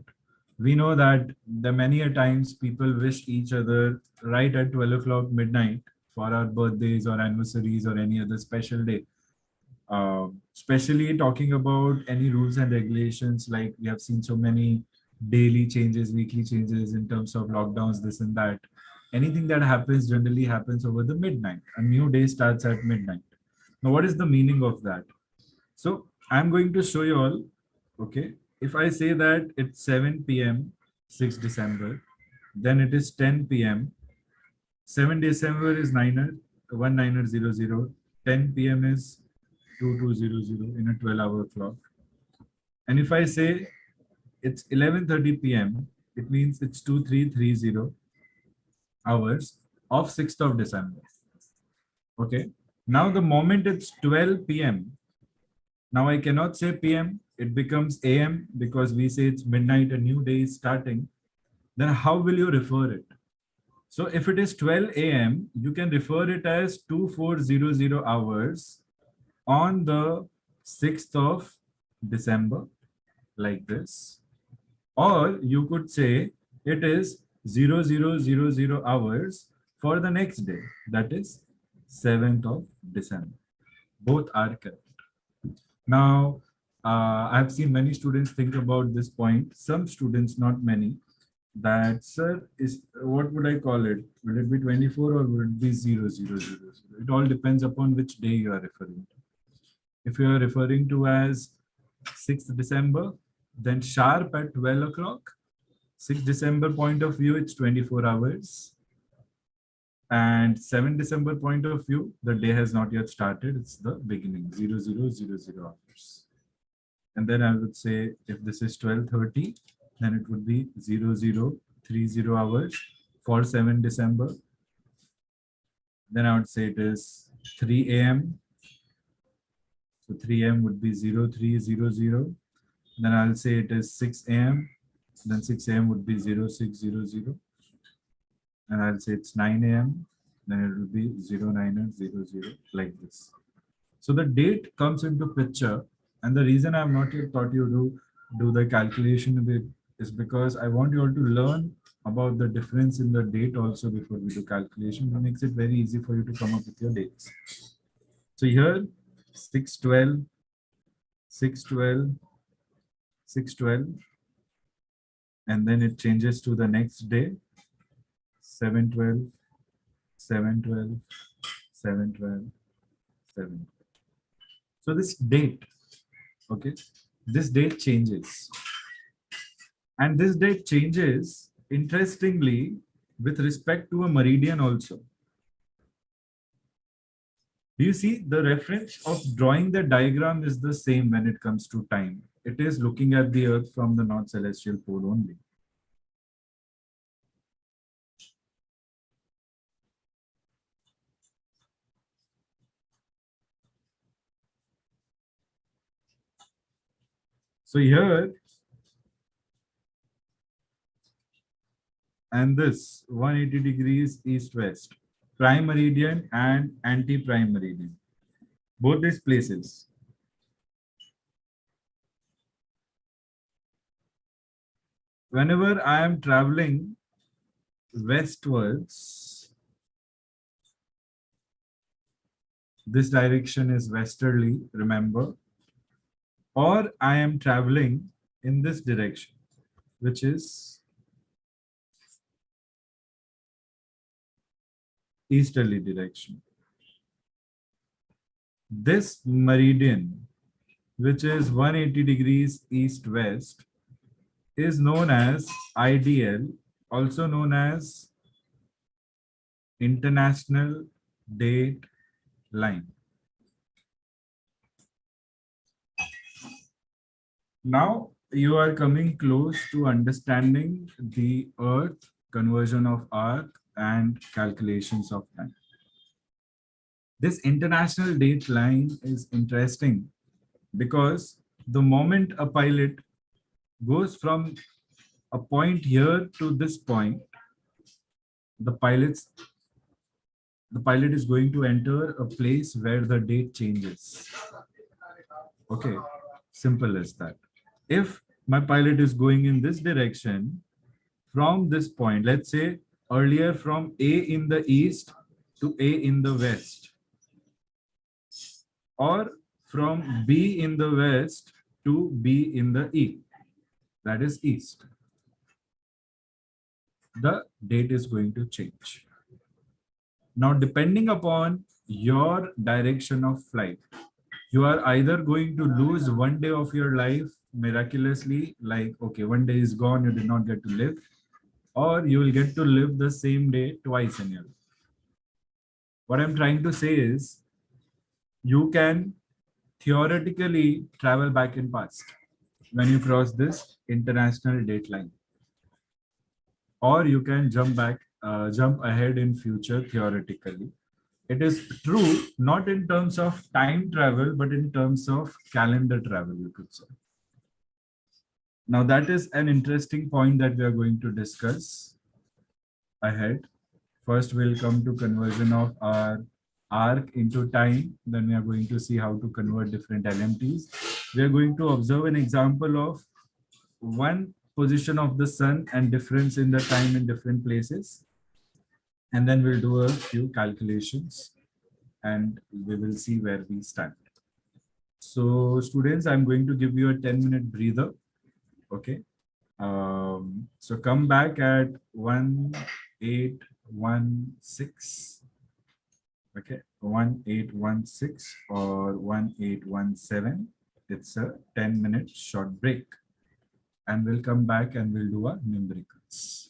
we know that the many a times people wish each other right at 12 o'clock midnight for our birthdays or anniversaries or any other special day. Especially talking about any rules and regulations, like we have seen so many daily changes, weekly changes in terms of lockdowns, this and that. Anything that happens generally happens over the midnight. A new day starts at midnight. Now, what is the meaning of that? So I'm going to show you all, okay? If I say that it's 7 p.m., 6 December, then it is 10 p.m. 7 December is 1900, 10 p.m. is 2200 in a 12-hour clock. And if I say it's 11:30 p.m., it means it's 2330 hours of 6th of December. Okay. Now the moment it's 12 p.m., now I cannot say p.m., it becomes a.m. because we say it's midnight, a new day is starting. Then how will you refer it? So if it is 12 a.m., you can refer it as 2400 hours on the 6th of December, like this. Or you could say it is 0000 hours for the next day, that is 7th of December. Both are correct. Now, I've seen many students think about this point. Some students, not many, that sir, is what would I call it? Will it be 24 or will it be 0000? It all depends upon which day you are referring to. If you are referring to as 6th December, then sharp at 12 o'clock, 6th December point of view, it's 24 hours. And 7th December point of view, the day has not yet started. It's the beginning, 0000 hours. And then I would say if this is 12:30, then it would be 0030 hours for 7th December. Then I would say it is 3 a.m. So 3 a.m. would be 0300. Then I'll say it is 6 a.m. Then 6 a.m. would be 0600. And I'll say it's 9 a.m. Then it will be 0900, like this. So the date comes into picture. And the reason I've not yet taught you to do the calculation of it is because I want you all to learn about the difference in the date also before we do calculation. It makes it very easy for you to come up with your dates. So here, 6/12, 6/12, 6/12, and then it changes to the next day, 7/12, 7/12, 7/12, 7. So this date, okay, this date changes. And this date changes, interestingly, with respect to a meridian also. Do you see the reference of drawing the diagram is the same when it comes to time? It is looking at the earth from the north celestial pole only. So here, and this 180 degrees east-west, prime meridian and anti-prime meridian, both these places. Whenever I am traveling westwards, this direction is westerly, remember, or I am traveling in this direction, which is easterly direction. This meridian, which is 180 degrees east-west, is known as IDL, also known as International Date Line. Now you are coming close to understanding the Earth, conversion of arc, and calculations of time. This international date line is interesting because the moment a pilot goes from a point here to this point, the pilot is going to enter a place where the date changes. Okay, simple as that. If my pilot is going in this direction, from this point, let's say earlier from A in the east to A in the west, or from B in the west to B in the E, that is east, the date is going to change. Now, depending upon your direction of flight, you are either going to lose one day of your life miraculously, like, okay, one day is gone, you did not get to live, or you will get to live the same day twice in your life. What I'm trying to say is, you can theoretically travel back in past when you cross this international date line, or you can jump ahead in future theoretically. It is true, not in terms of time travel, but in terms of calendar travel, you could say. Now, that is an interesting point that we are going to discuss ahead. First, we'll come to conversion of our arc into time. Then we are going to see how to convert different LMTs. We are going to observe an example of one position of the sun and difference in the time in different places. And then we'll do a few calculations and we will see where we stand. So students, I'm going to give you a 10-minute breather. Okay. So come back at 1816. Okay, 1816 or 1817. It's a 10-minute short break. And we'll come back and we'll do a numericals.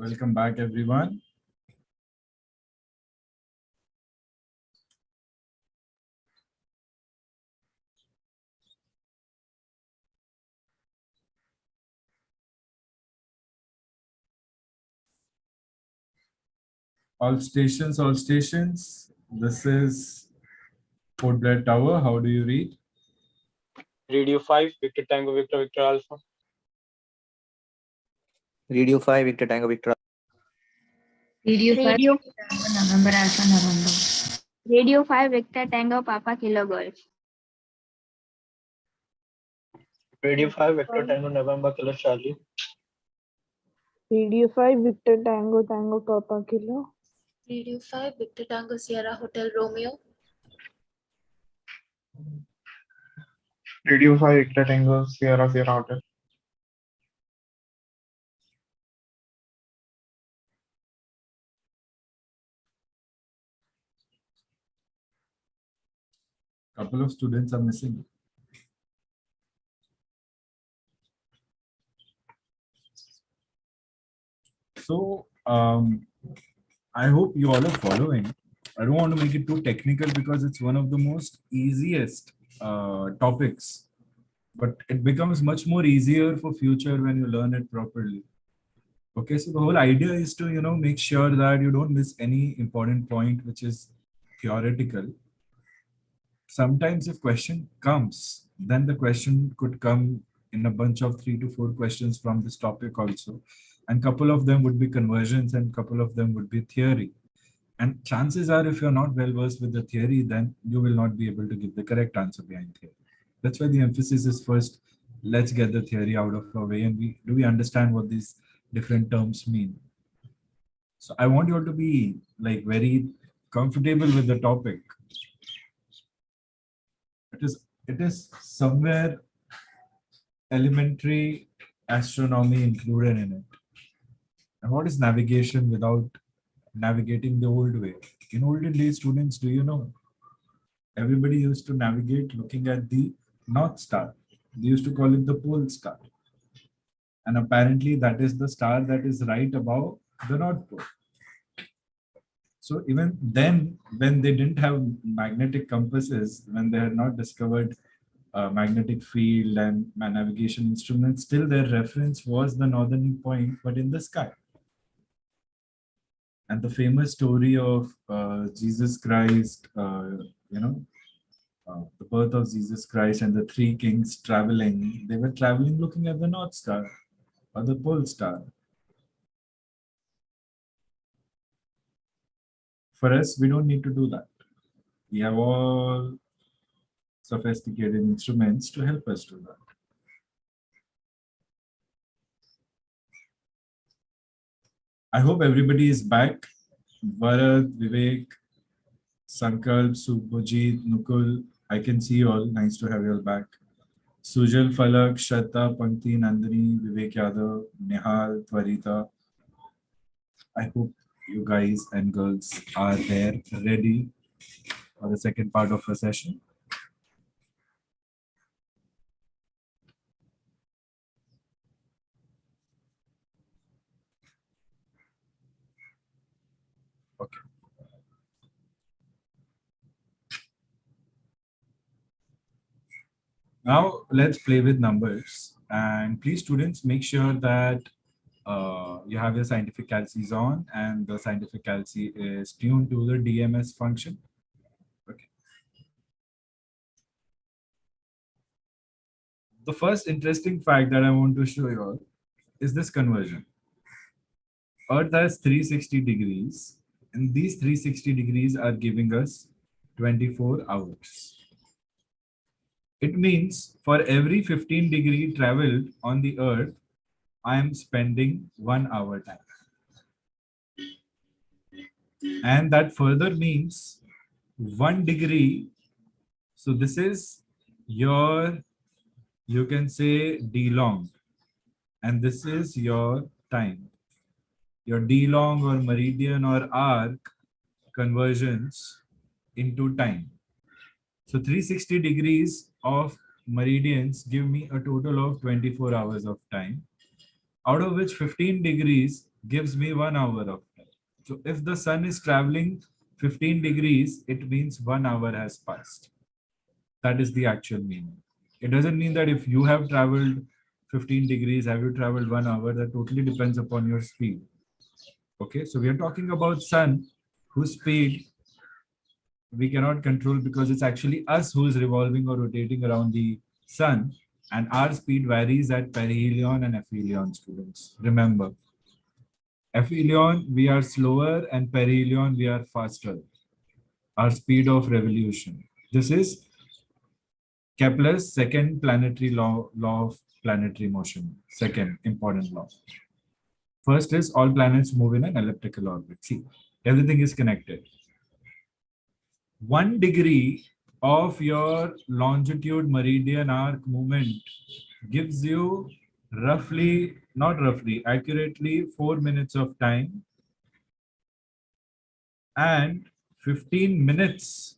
Welcome back, everyone. All stations, all stations. This is Port Blair Tower. How do you read? Radio 5, Victor Tango, Victor, Victor Alpha. Radio 5, Victor Tango, Victor. Radio 5, Radio, November Alpha November. Radio 5 Victor Tango Papa Kilo Golf. Radio 5, Victor Tango, November Kilo Charlie. Radio 5 Victor Tango Tango Papa Kilo. Radio 5, Victor Tango Sierra Hotel Romeo. Radio 5 Victor Tango Sierra Sierra Hotel. Couple of students are missing. So I hope you all are following. I don't want to make it too technical because it's one of the most easiest topics, but it becomes much more easier for future when you learn it properly. Okay, so the whole idea is to, make sure that you don't miss any important point which is theoretical. Sometimes if question comes, then the question could come in a bunch of 3 to 4 questions from this topic also. And couple of them would be conversions and couple of them would be theory. And chances are if you're not well versed with the theory, then you will not be able to give the correct answer behind theory. That's why the emphasis is first, let's get the theory out of our way and we understand what these different terms mean. So I want you all to be like very comfortable with the topic. It is somewhere elementary astronomy included in it. And what is navigation without navigating the old way? In olden days, students, do you know? Everybody used to navigate looking at the North Star. They used to call it the pole star. And apparently that is the star that is right above the North Pole. So even then, when they didn't have magnetic compasses, when they had not discovered magnetic field and navigation instruments, still their reference was the northern point, but in the sky. And the famous story of Jesus Christ, the birth of Jesus Christ and the 3 kings traveling, they were traveling looking at the North Star or the pole star. For us, we don't need to do that. We have all sophisticated instruments to help us do that. I hope everybody is back. Bharat, Vivek, Sankalp, Subhajit, Nukul, I can see you all. Nice to have you all back. Sujal, Falak, Shraddha, Pankti, Nandini, Vivek Yadav, Nihal, Twarita. I hope you guys and girls are there ready for the second part of the session. Okay. Now let's play with numbers, and please students make sure that you have your scientific calcs on and the scientific calc is tuned to the DMS function. Okay. The first interesting fact that I want to show you all is this conversion. Earth has 360 degrees and these 360 degrees are giving us 24 hours. It means for every 15 degree traveled on the earth, I am spending 1 hour time. And that further means 1 degree. So this is your, you can say D long, and this is your time. Your D long or meridian or arc conversions into time. So 360 degrees of meridians give me a total of 24 hours of time, out of which 15 degrees gives me 1 hour of time. So if the sun is traveling 15 degrees, it means 1 hour has passed. That is the actual meaning. It doesn't mean that if you have traveled 15 degrees, have you traveled 1 hour? That totally depends upon your speed. Okay, so we are talking about sun whose speed we cannot control because it's actually us who is revolving or rotating around the sun, and our speed varies at perihelion and aphelion, students. Remember, aphelion we are slower and perihelion we are faster. Our speed of revolution. This is Kepler's second planetary law of planetary motion. Second important law. First is all planets move in an elliptical orbit. See, everything is connected. 1 degree of your longitude meridian arc movement gives you roughly, not roughly, accurately 4 minutes of time, and 15 minutes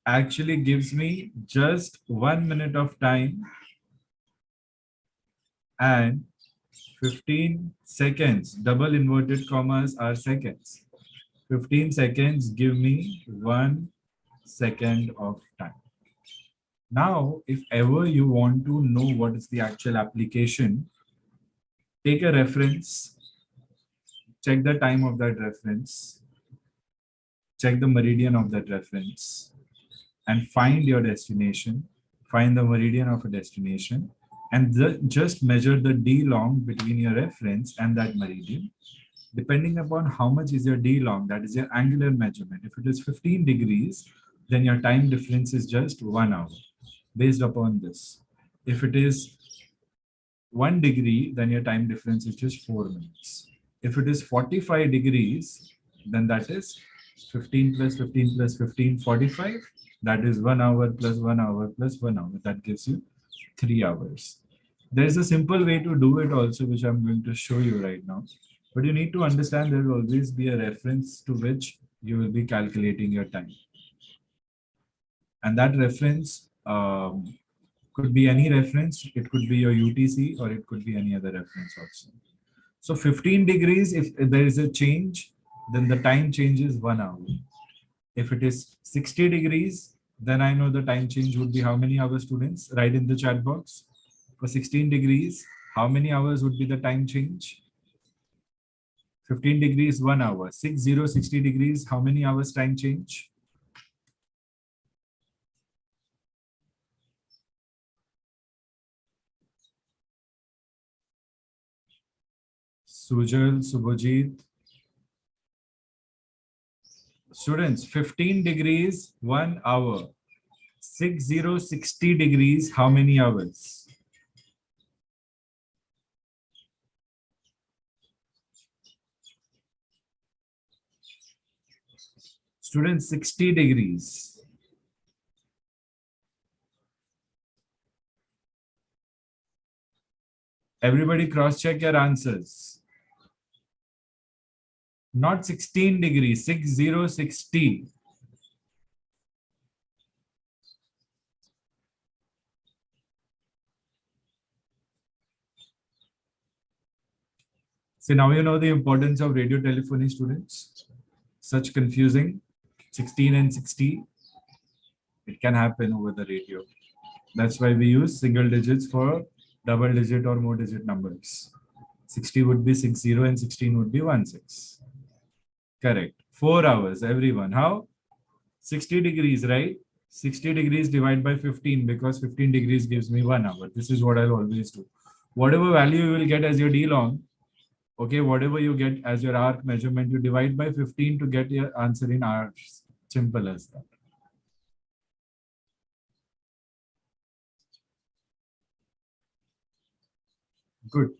actually gives me just 1 minute of time, and 15 seconds, double inverted commas are seconds. 15 seconds give me 1 second of time. Now, if ever you want to know what is the actual application, take a reference, check the time of that reference, check the meridian of that reference, and find your destination, find the meridian of a destination, and just measure the d long between your reference and that meridian. Depending upon how much is your d long, that is your angular measurement. If it is 15 degrees, then your time difference is just 1 hour based upon this. If it is 1 degree, then your time difference is just 4 minutes. If it is 45 degrees, then that is 15 plus 15 plus 15, 45. That is 1 hour plus 1 hour plus 1 hour. That gives you 3 hours. There is a simple way to do it also, which I'm going to show you right now. But you need to understand there will always be a reference to which you will be calculating your time. And that reference could be any reference. It could be your UTC or it could be any other reference also. So 15 degrees, if there is a change, then the time changes 1 hour. If it is 60 degrees, then I know the time change would be how many hours, students? Write in the chat box. For 16 degrees, how many hours would be the time change? 15 degrees, 1 hour. 60 degrees, how many hours time change? Sujal, Subhajit. Students, 15 degrees, 1 hour. 60 degrees, how many hours? Students, 60 degrees. Everybody cross-check your answers. Not 16 degrees, 60. So now you know the importance of radio telephony, students. Such confusing, 16 and 60. It can happen over the radio. That's why we use single digits for double digit or more digit numbers. 60 would be 60 and 16 would be 16. Correct. 4 hours, everyone. How? 60 degrees, right? 60 degrees divided by 15 because 15 degrees gives me 1 hour. This is what I'll always do. Whatever value you will get as your D long, okay, whatever you get as your arc measurement, you divide by 15 to get your answer in hours. Simple as that. Good.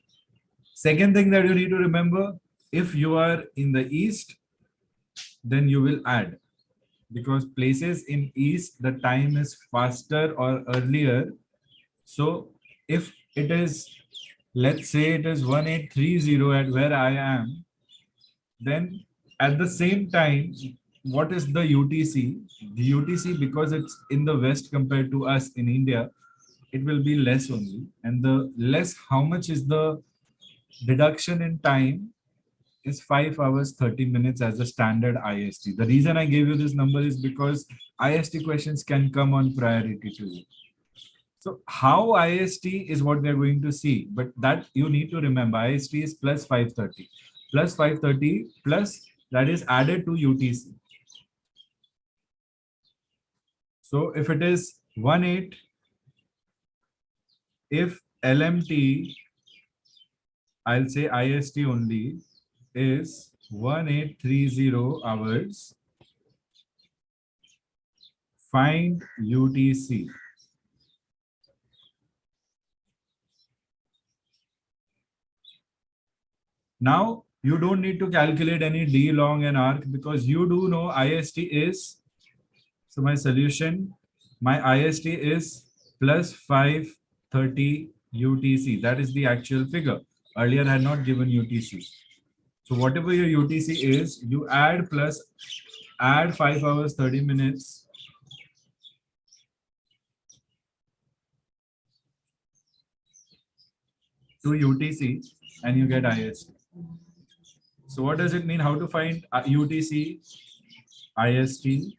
Second thing that you need to remember, if you are in the east, then you will add. Because places in east, the time is faster or earlier. So if it is, let's say it is 1830 at where I am, then at the same time, what is the UTC? The UTC, because it's in the west compared to us in India, it will be less only. And the less, how much is the deduction in time is 5 hours 30 minutes as a standard IST. The reason I gave you this number is because IST questions can come on priority to you. So how IST is what we are going to see, but that you need to remember, IST is plus 530. Plus 530 plus that is added to UTC. So if it is 18, if LMT, I'll say IST only, is 1830 hours, find UTC. Now you don't need to calculate any D long and arc because you do know IST is, so my solution, my IST is plus 530 UTC. That is the actual figure. Earlier I had not given UTC. So whatever your UTC is, you add 5 hours 30 minutes to UTC and you get IST. So what does it mean? How to find UTC? IST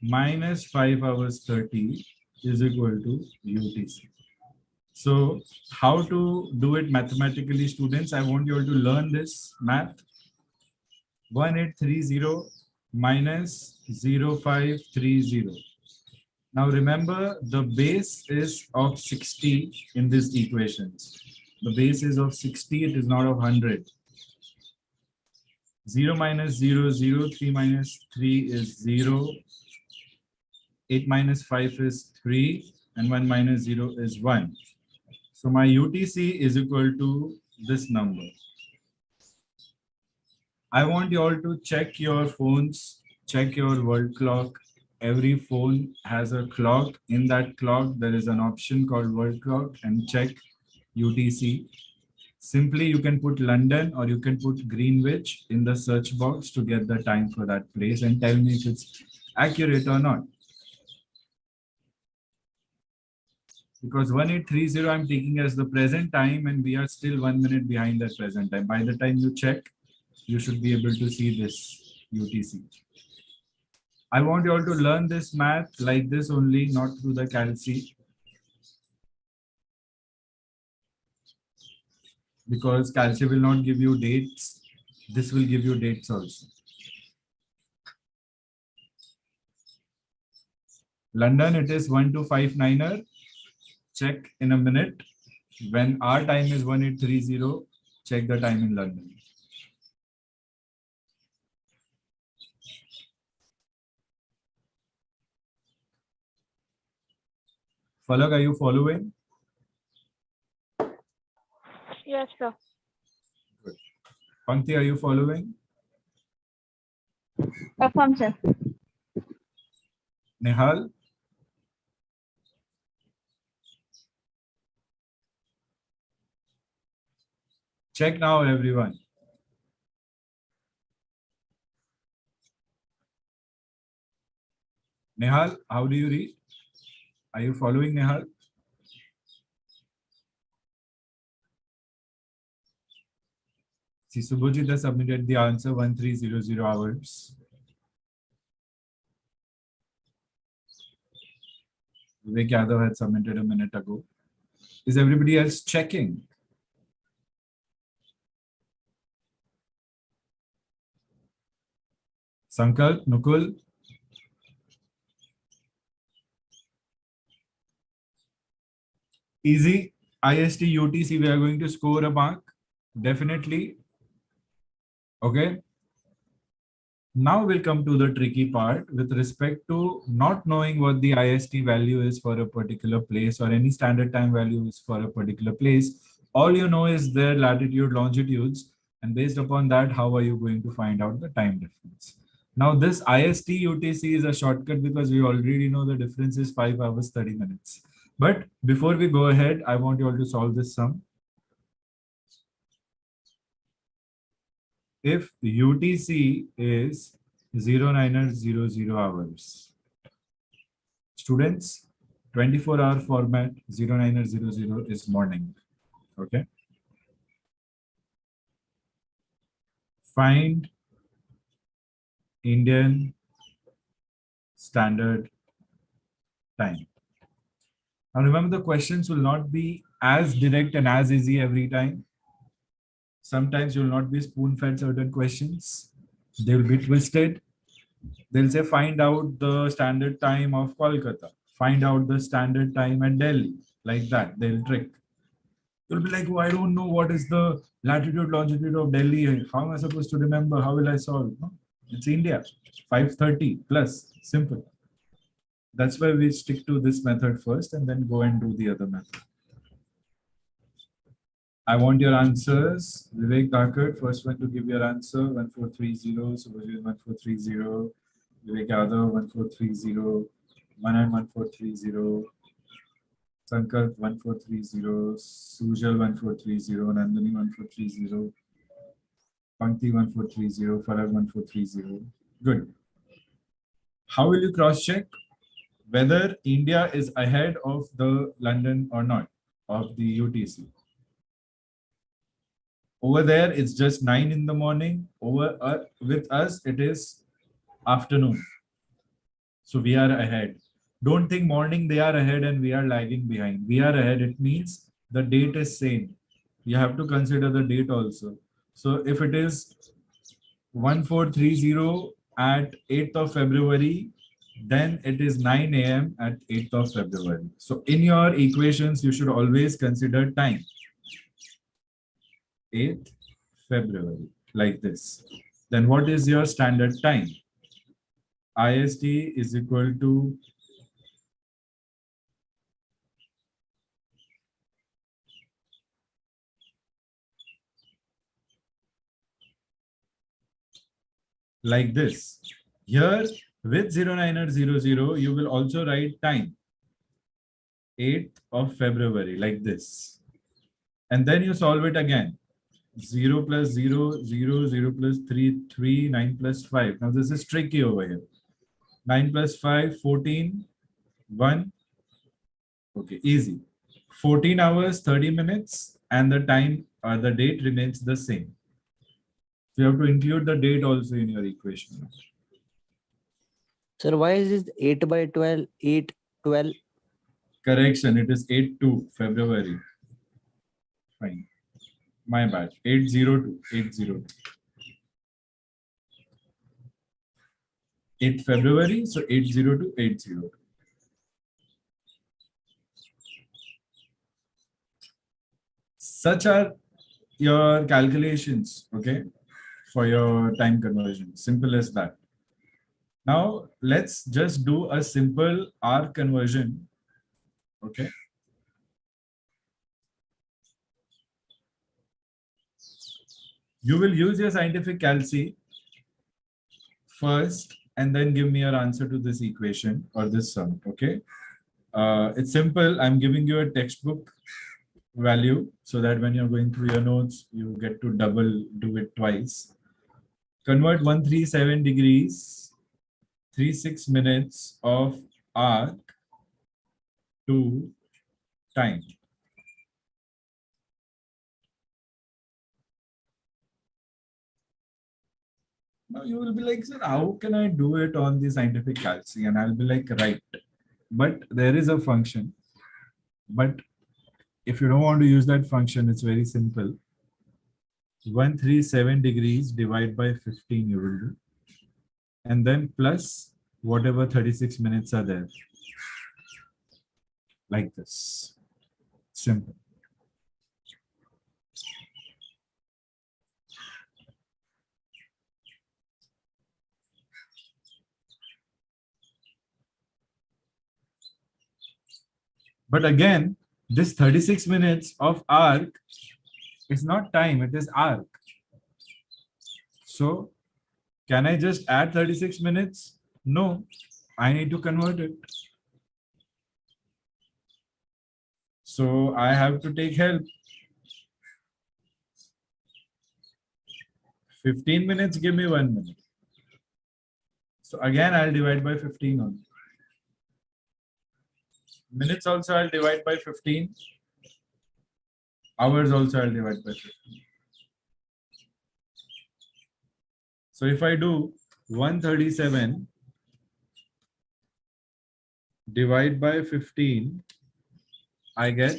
minus 5 hours 30 is equal to UTC. So how to do it mathematically, students? I want you all to learn this math. 1830 minus 0530. Now remember, the base is of 60 in these equations. The base is of 60, it is not of 100. 0 minus 0, 0, 3 minus 3 is 0. 8 minus 5 is 3, and 1 minus 0 is 1. So my UTC is equal to this number. I want you all to check your phones, check your world clock. Every phone has a clock. In that clock, there is an option called world clock, and check UTC. Simply, you can put London or you can put Greenwich in the search box to get the time for that place and tell me if it's accurate or not. Because 1830 I'm taking as the present time and we are still 1 minute behind that present time. By the time you check, you should be able to see this UTC. I want you all to learn this math like this only, not through the calci. Because calci will not give you dates. This will give you dates also. London, it is 1259er. Check in a minute. When our time is 1830, check the time in London. Falak, are you following? Yes, sir. Good. Pankti, are you following? Affirm, sir. Nihal? Check now, everyone. Nihal, how do you read? Are you following, Nihal? See, Subhajit has submitted the answer 1300 hours. Vivek Yadav had submitted a minute ago. Is everybody else checking? Sankalp, Nukul? Easy. IST, UTC, we are going to score a mark. Definitely. Okay. Now we'll come to the tricky part with respect to not knowing what the IST value is for a particular place or any standard time value is for a particular place. All you know is their latitude, longitudes, and based upon that, how are you going to find out the time difference? Now this IST UTC is a shortcut because we already know the difference is 5 hours 30 minutes. But before we go ahead, I want you all to solve this sum. If UTC is 0900 hours, students, 24-hour format, 0900 is morning. Okay. Find Indian Standard Time. Now remember, the questions will not be as direct and as easy every time. Sometimes you will not be spoon-fed certain questions. They will be twisted. They'll say, find out the standard time of Kolkata. Find out the standard time at Delhi. Like that, they'll trick. You'll be like, oh, I don't know what is the latitude, longitude of Delhi. How am I supposed to remember? How will I solve? No, it's India. 5:30 plus. Simple. That's why we stick to this method first and then go and do the other method. I want your answers. Vivek Thakur, first one to give your answer, 1430. Subhajit, 1430. Vivek Yadav, 1430. Manan, 1430. Sankalp, 1430. Sujal, 1430. Nandini, 1430. Pankti, 1430. Farag, 1430. Good. How will you cross-check whether India is ahead of the London or not, of the UTC? Over there, it's just 9 in the morning. Over with us, it is afternoon. So we are ahead. Don't think morning they are ahead and we are lagging behind. We are ahead. It means the date is same. You have to consider the date also. So if it is 1430 at 8th of February, then it is 9 a.m. at 8th of February. So in your equations, you should always consider time. 8th February, like this. Then what is your standard time? IST is equal to like this. Here with 0900, you will also write time. 8th of February, like this. And then you solve it again. 0 plus 0, 0, 0 plus 3, 3, 9 plus 5. Now this is tricky over here. 9 plus 5, 14, 1. Okay, easy. 14 hours, 30 minutes, and the time, the date remains the same. So you have to include the date also in your equation. Sir, why is it 8 by 12, 8, 12? Correction, it is 8-2 February. Fine. My bad. 802, 802. 8 February, so 802, 802. Such are your calculations, okay, for your time conversion. Simple as that. Now, let's just do a simple hour conversion, okay. You will use your scientific calci first and then give me your answer to this equation or this sum, okay. It's simple. I'm giving you a textbook value so that when you're going through your notes, you get to do it twice. Convert 137 degrees, 36 minutes of arc to time. Now you will be like, sir, how can I do it on the scientific calci? And I'll be like, right. But there is a function. But if you don't want to use that function, it's very simple. 137 degrees divided by 15 you will do. And then plus whatever 36 minutes are there. Like this. Simple. But again, this 36 minutes of arc is not time, it is arc. So can I just add 36 minutes? No, I need to convert it. So I have to take help. 15 minutes, give me 1 minute. So again, I'll divide by 15 only. Minutes also I'll divide by 15. Hours also I'll divide by 15. So if I do 137 divide by 15, I get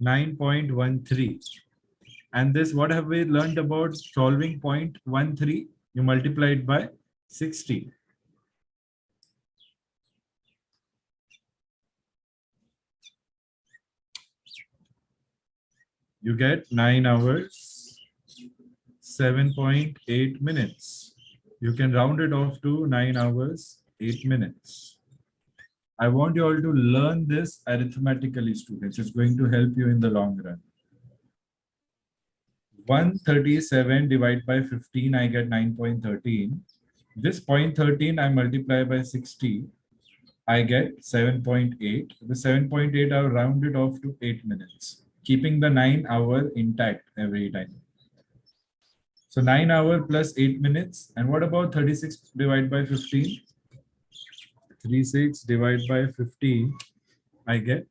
9.13. And this, what have we learned about solving 0.13? You multiply it by 60. You get 9 hours, 7.8 minutes. You can round it off to 9 hours, 8 minutes. I want you all to learn this arithmetically, students. It's going to help you in the long run. 137 divided by 15, I get 9.13. This 0.13 I multiply by 60, I get 7.8. The 7.8 I rounded off to 8 minutes, keeping the 9 hour intact every time. So 9 hour plus 8 minutes. And what about 36 divided by 15? 36 divided by 15, I get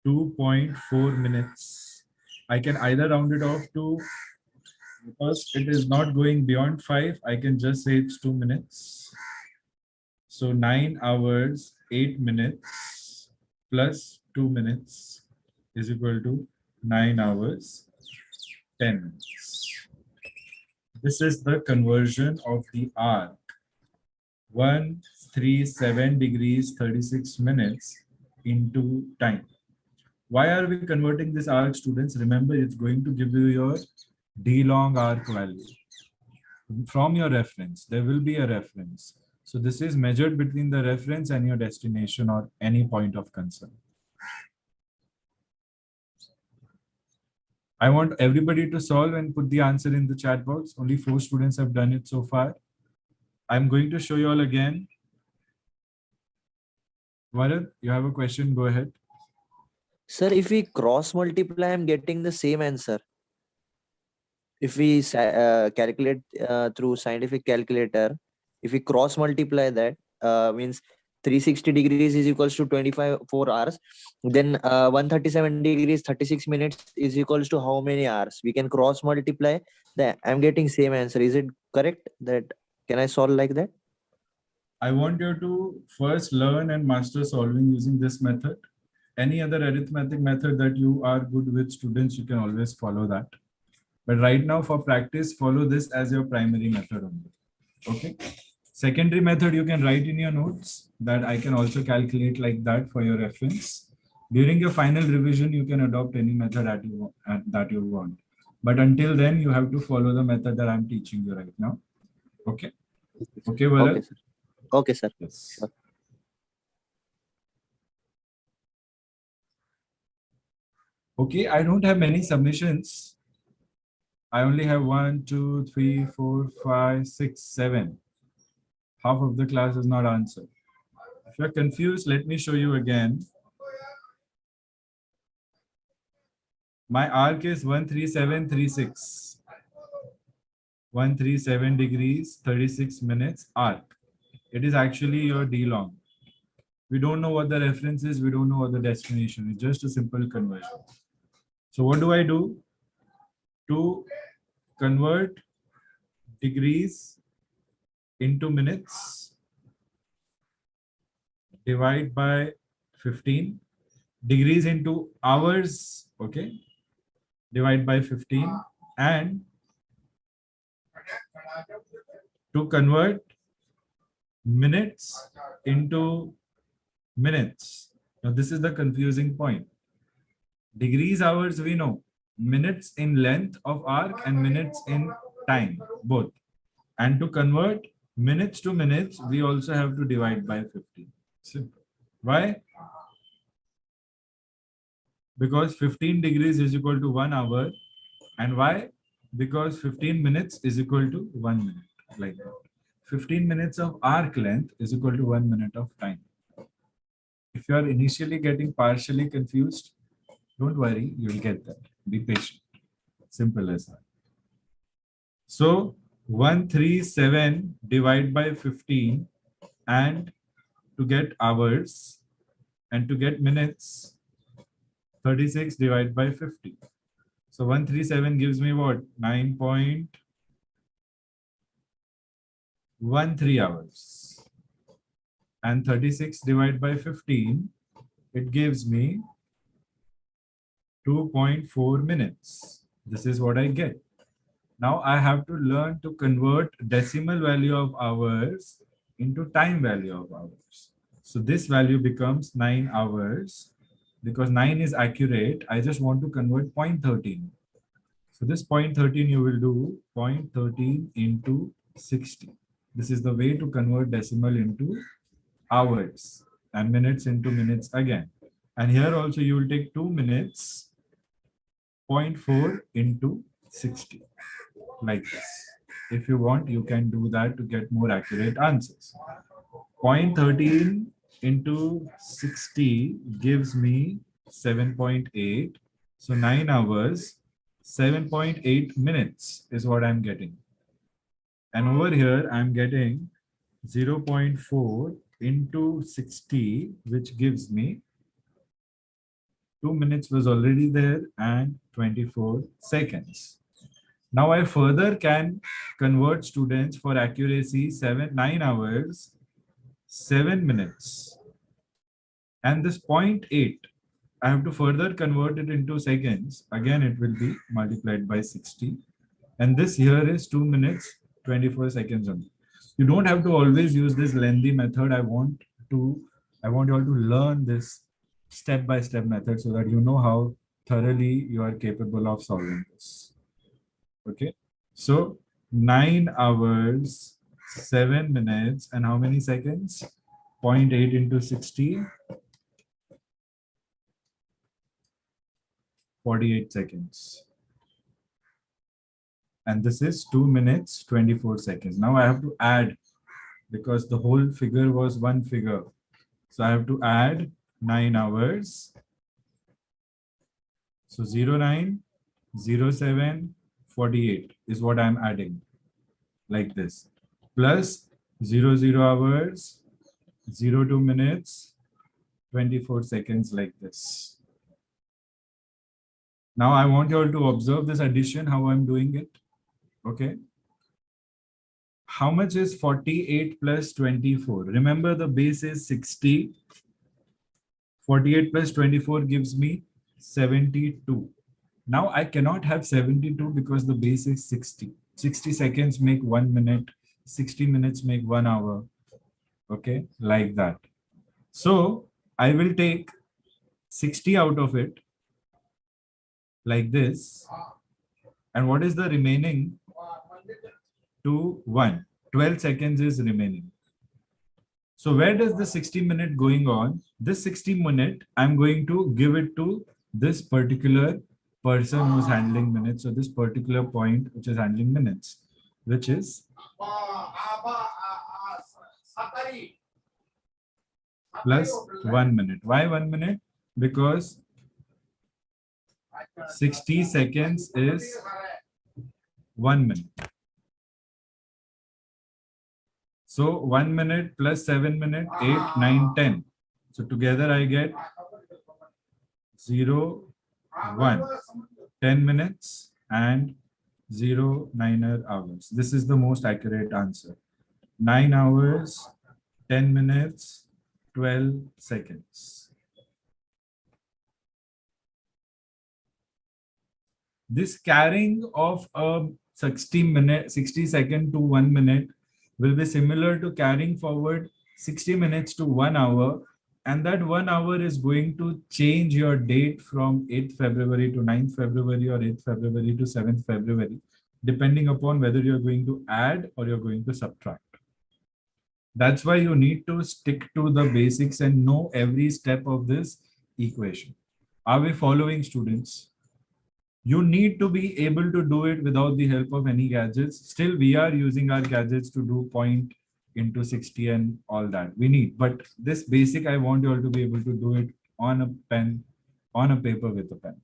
2.4 minutes. I can either round it off to, because it is not going beyond 5, I can just say it's 2 minutes. So 9 hours, 8 minutes plus 2 minutes is equal to 9 hours, 10 minutes. This is the conversion of the arc. 137 degrees 36 minutes into time. Why are we converting this arc, students? Remember, it's going to give you your D long arc value. From your reference, there will be a reference. So this is measured between the reference and your destination or any point of concern. I want everybody to solve and put the answer in the chat box. Only 4 students have done it so far. I'm going to show you all again. Varad, you have a question? Go ahead. Sir, if we cross multiply, I'm getting the same answer. If we calculate through scientific calculator, if we cross multiply that, means 360 degrees is equals to 4 hours. Then 137 degrees 36 minutes is equals to how many hours? We can cross multiply that. I'm getting same answer. Is it correct? That can I solve like that? I want you to first learn and master solving using this method. Any other arithmetic method that you are good with, students, you can always follow that. But right now for practice, follow this as your primary method only. Okay. Secondary method, you can write in your notes that I can also calculate like that for your reference. During your final revision, you can adopt any method that you want. But until then, you have to follow the method that I'm teaching you right now. Okay. Okay, Varad? Okay, sir. Okay, sir. Yes. Sure. Okay, I don't have many submissions. I only have 1, 2, 3, 4, 5, 6, 7. Half of the class is not answered. If you're confused, let me show you again. My arc is 13736. 137 degrees, 36 minutes arc. It is actually your D long. We don't know what the reference is. We don't know what the destination is. Just a simple conversion. So what do I do? To convert degrees into minutes, divide by 15. Degrees into hours, okay, divide by 15. And to convert minutes into minutes. Now this is the confusing point. Degrees, hours, we know. Minutes in length of arc and minutes in time, both. And to convert minutes to minutes, we also have to divide by 15. Simple. Why? Because 15 degrees is equal to 1 hour. And why? Because 15 minutes is equal to 1 minute. Like that. 15 minutes of arc length is equal to 1 minute of time. If you are initially getting partially confused, don't worry, you'll get that. Be patient. Simple as that. So 137 divided by 15 and to get hours, and to get minutes, 36 divided by 50. So 137 gives me what? 9.13 hours. And 36 divided by 15, it gives me 2.4 minutes. This is what I get. Now I have to learn to convert decimal value of hours into time value of hours. So this value becomes 9 hours. Because 9 is accurate, I just want to convert 0.13. So this 0.13 you will do 0.13 into 60. This is the way to convert decimal into hours and minutes into minutes again. And here also you will take 2 minutes, 0.4 into 60, like this. If you want, you can do that to get more accurate answers. 0.13 into 60 gives me 7.8. So 9 hours, 7.8 minutes is what I'm getting. And over here, I'm getting 0.4 into 60, which gives me 2 minutes was already there and 24 seconds. Now I further can convert students for accuracy 9 hours, 7 minutes. And this 0.8, I have to further convert it into seconds. Again, it will be multiplied by 60. And this here is 2 minutes, 24 seconds only. You don't have to always use this lengthy method. I want you all to learn this step-by-step method so that you know how thoroughly you are capable of solving this. Okay. So 9 hours, 7 minutes, and how many seconds? 0.8 into 60. 48 seconds. And this is 2 minutes, 24 seconds. Now I have to add, because the whole figure was one figure. So I have to add 9 hours. So 09, 07, 48 is what I'm adding, like this. Plus 00 hours, 02 minutes, 24 seconds, like this. Now I want you all to observe this addition, how I'm doing it. Okay. How much is 48 plus 24? Remember, the base is 60. 48 plus 24 gives me 72. Now I cannot have 72 because the base is 60. 60 seconds make 1 minute. 60 minutes make 1 hour. Okay, like that. So I will take 60 out of it, like this. And what is the remaining? 2, 1. 12 seconds is remaining. So where does the 60 minute going on? This 60 minute, I'm going to give it to this particular person who's handling minutes. So this particular point, which is handling minutes, which is plus 1 minute. Why 1 minute? Because 60 seconds is 1 minute. So 1 minute plus 7 minutes, 8, 9, 10. So together I get 0, 1, 10 minutes and 0, 9 hours. This is the most accurate answer. 9 hours, 10 minutes, 12 seconds. This carrying of a 60 second to 1 minute will be similar to carrying forward 60 minutes to 1 hour, and that 1 hour is going to change your date from 8th February to 9th February or 8th February to 7th February, depending upon whether you're going to add or you're going to subtract. That's why you need to stick to the basics and know every step of this equation. Are we following, students? You need to be able to do it without the help of any gadgets. Still, we are using our gadgets to do point into 60 and all that. We need, but this basic, I want you all to be able to do it on a pen, on a paper with a pen.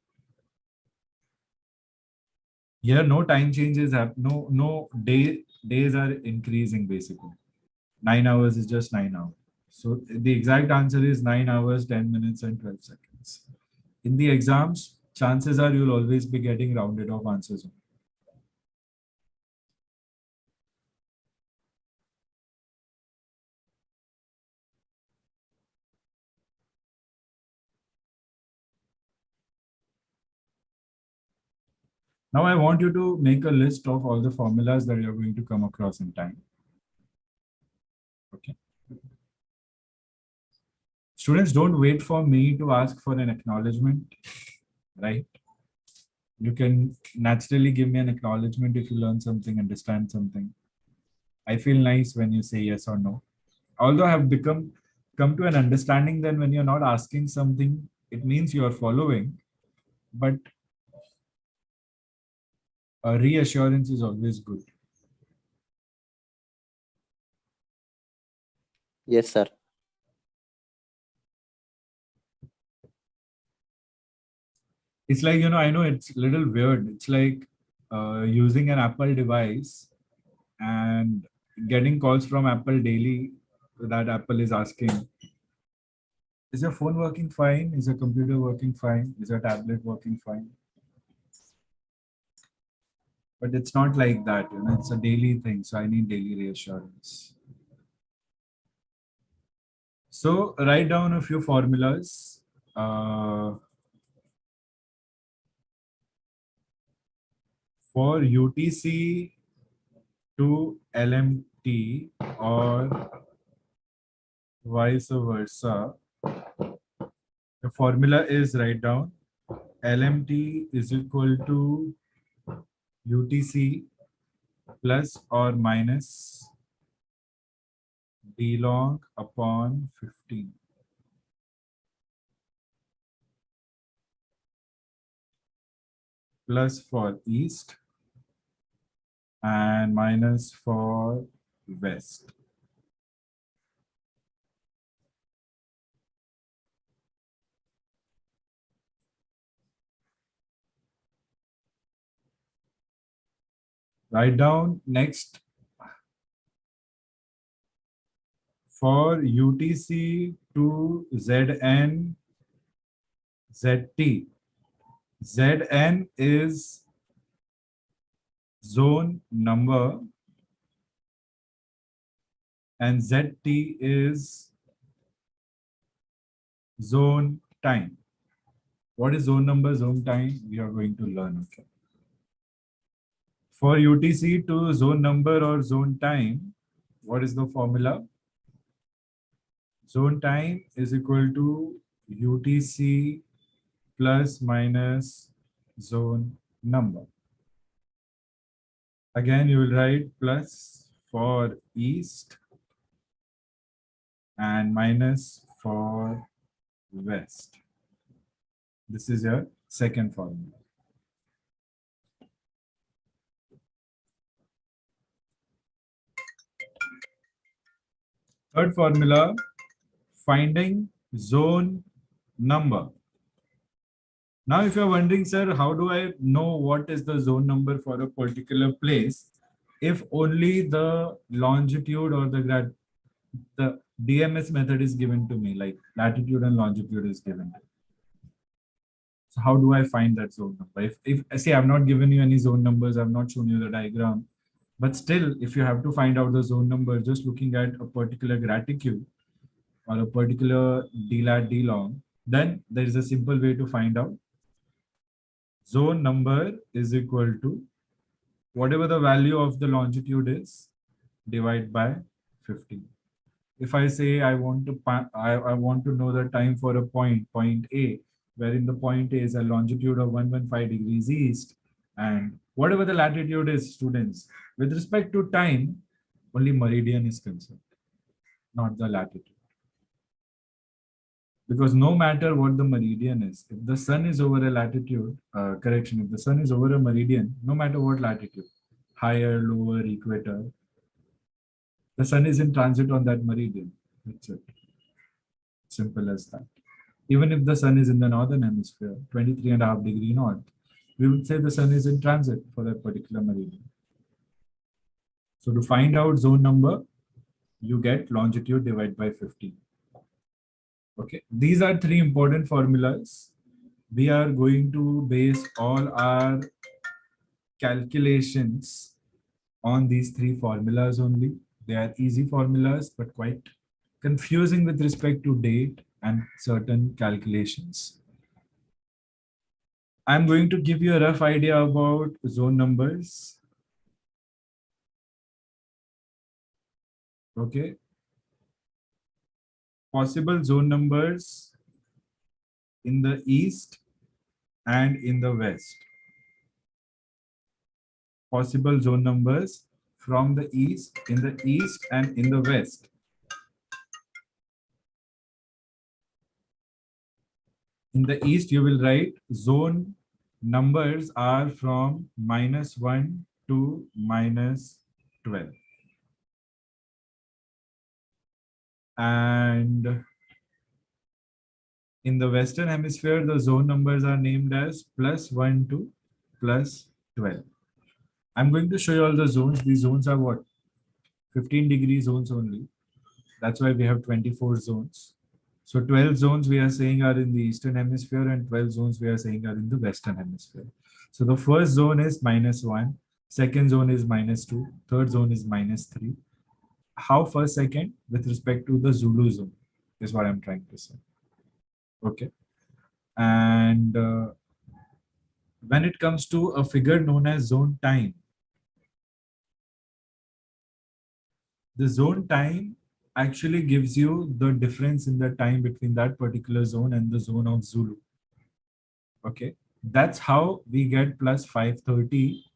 Here, no time changes have no days are increasing basically. 9 hours is just 9 hours. So the exact answer is 9 hours, 10 minutes, and 12 seconds. In the exams, chances are you'll always be getting rounded off answers. Now I want you to make a list of all the formulas that you're going to come across in time. Okay. Students, don't wait for me to ask for an acknowledgement, right? You can naturally give me an acknowledgement if you learn something, understand something. I feel nice when you say yes or no. Although I have come to an understanding that when you're not asking something, it means you are following, but a reassurance is always good. Yes, sir. It's like, I know it's a little weird. It's like using an Apple device and getting calls from Apple daily that Apple is asking, is your phone working fine? Is your computer working fine? Is your tablet working fine? But it's not like that, it's a daily thing. So I need daily reassurance. So write down a few formulas. For UTC to LMT or vice versa, the formula is write down LMT is equal to UTC plus or minus D long upon 15. Plus for east and minus for west. Write down next for UTC to ZN, ZT. ZN is zone number and ZT is zone time. What is zone number, zone time? We are going to learn. Okay. For UTC to zone number or zone time, what is the formula? Zone time is equal to UTC plus minus zone number. Again, you will write plus for east and minus for west. This is your second formula. Third formula, finding zone number. Now, if you're wondering, sir, how do I know what is the zone number for a particular place if only the longitude or the DMS method is given to me, like latitude and longitude is given to me. So how do I find that zone number? If say I've not given you any zone numbers, I've not shown you the diagram, but still, if you have to find out the zone number, just looking at a particular gratitude or a particular D lat D long, then there is a simple way to find out. Zone number is equal to whatever the value of the longitude is, divide by 15. If I say I want to know the time for a point A, wherein the point A is a longitude of 115 degrees east, and whatever the latitude is, students, with respect to time, only meridian is concerned, not the latitude. Because no matter what the meridian is, if the sun is over a latitude, if the sun is over a meridian, no matter what latitude, higher, lower, equator, the sun is in transit on that meridian. That's it. Simple as that. Even if the sun is in the northern hemisphere, 23.5 degree north, we would say the sun is in transit for that particular meridian. So to find out zone number, you get longitude divided by 15. Okay, these are three important formulas. We are going to base all our calculations on these three formulas only. They are easy formulas, but quite confusing with respect to date and certain calculations. I'm going to give you a rough idea about zone numbers. Okay. Possible zone numbers in the east and in the west. Possible zone numbers from the east, in the east and in the west. In the east, you will write zone numbers are from -1 to -12. And in the Western hemisphere, the zone numbers are named as +1 to +12. I'm going to show you all the zones. These zones are what? 15-degree zones only. That's why we have 24 zones. So 12 zones we are saying are in the Eastern hemisphere and 12 zones we are saying are in the Western hemisphere. So the first zone is -1, second zone is -2, third zone is -3. How first, second with respect to the Zulu zone is what I'm trying to say. Okay. And when it comes to a figure known as zone time, the zone time actually gives you the difference in the time between that particular zone and the zone of Zulu. Okay, that's how we get +530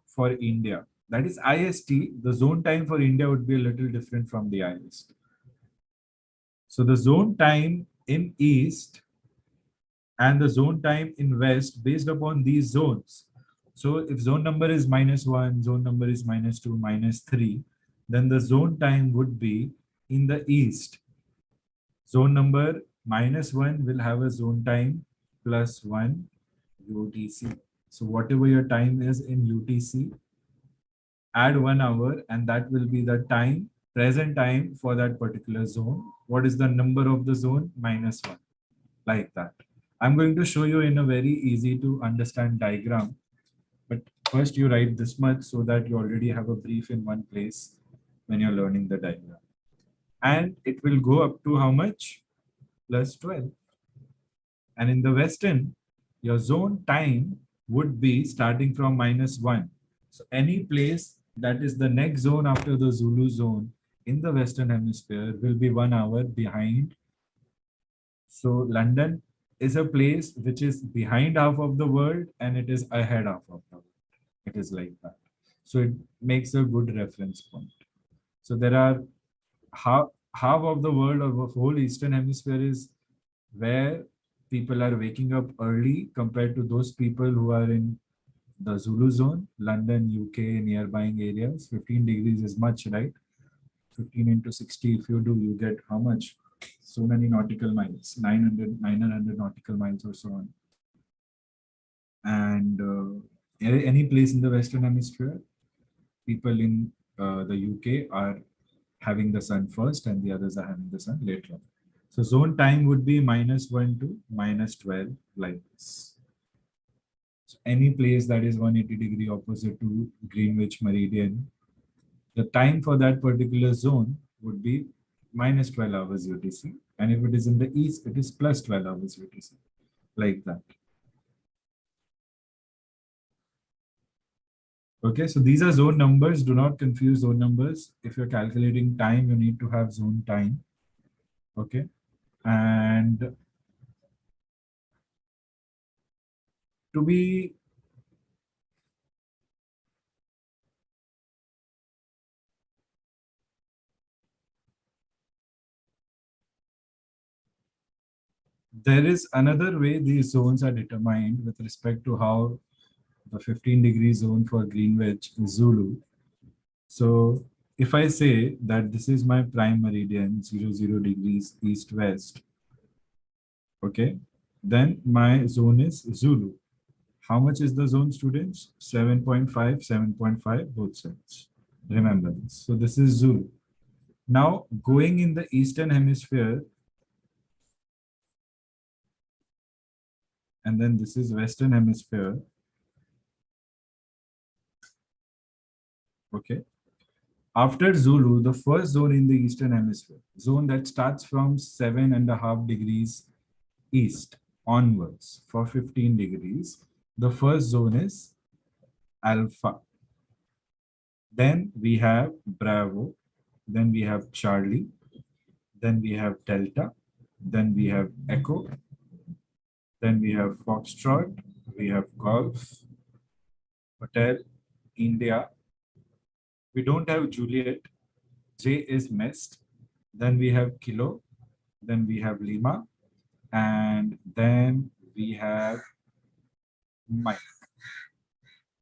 for India. That is IST. The zone time for India would be a little different from the IST. So the zone time in East and the zone time in West based upon these zones. So if zone number is -1, zone number is -2, -3, then the zone time would be in the East. Zone number -1 will have a zone time +1 UTC. So whatever your time is in UTC, add 1 hour and that will be the time, present time for that particular zone. What is the number of the zone? -1, like that. I'm going to show you in a very easy to understand diagram. But first you write this much so that you already have a brief in one place when you're learning the diagram. And it will go up to how much? +12. And in the Western, your zone time would be starting from -1. So any place that is the next zone after the Zulu zone in the Western hemisphere will be 1 hour behind. So London is a place which is behind half of the world and it is ahead half of the world. It is like that. So it makes a good reference point. So there are half of the world of the whole Eastern hemisphere is where people are waking up early compared to those people who are in the Zulu zone, London, UK, nearby areas. 15 degrees is much, right? 15 into 60, if you do, you get how much? So many nautical miles, 900 nautical miles or so on. And any place in the Western hemisphere, people in the UK are having the sun first and the others are having the sun later on. So zone time would be -1 to -12 like this. So any place that is 180-degree opposite to Greenwich meridian, the time for that particular zone would be -12 hours UTC. And if it is in the east, it is +12 hours UTC, like that. Okay, so these are zone numbers. Do not confuse zone numbers. If you're calculating time, you need to have zone time. Okay, and to be there is another way these zones are determined with respect to how the 15-degree zone for Greenwich is Zulu. So if I say that this is my prime meridian, 00 degrees east-west, okay, then my zone is Zulu. How much is the zone, students? 7.5, 7.5, both sides. Remember this. So this is Zulu. Now, going in the Eastern Hemisphere, and then this is Western Hemisphere. Okay. After Zulu, the first zone in the Eastern Hemisphere, zone that starts from 7.5 degrees east onwards for 15 degrees, the first zone is Alpha. Then we have Bravo. Then we have Charlie. Then we have Delta. Then we have Echo. Then we have Foxtrot. We have Golf, Hotel, India. We don't have Juliet. J is missed. Then we have Kilo. Then we have Lima. And then we have Mike.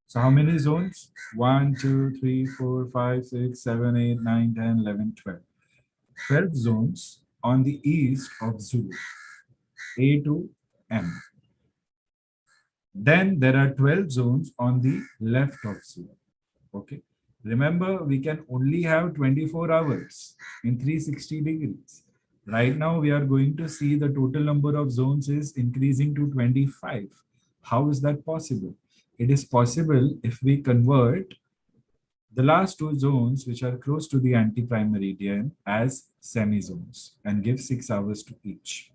So how many zones? 1, 2, 3, 4, 5, 6, 7, 8, 9, 10, 11, 12. 12 zones on the east of Zulu, A to M. Then there are 12 zones on the left of Zulu. Okay. Remember, we can only have 24 hours in 360 degrees. Right now, we are going to see the total number of zones is increasing to 25. How is that possible? It is possible if we convert the last two zones, which are close to the anti-prime meridian, as semi-zones and give 6 hours to each.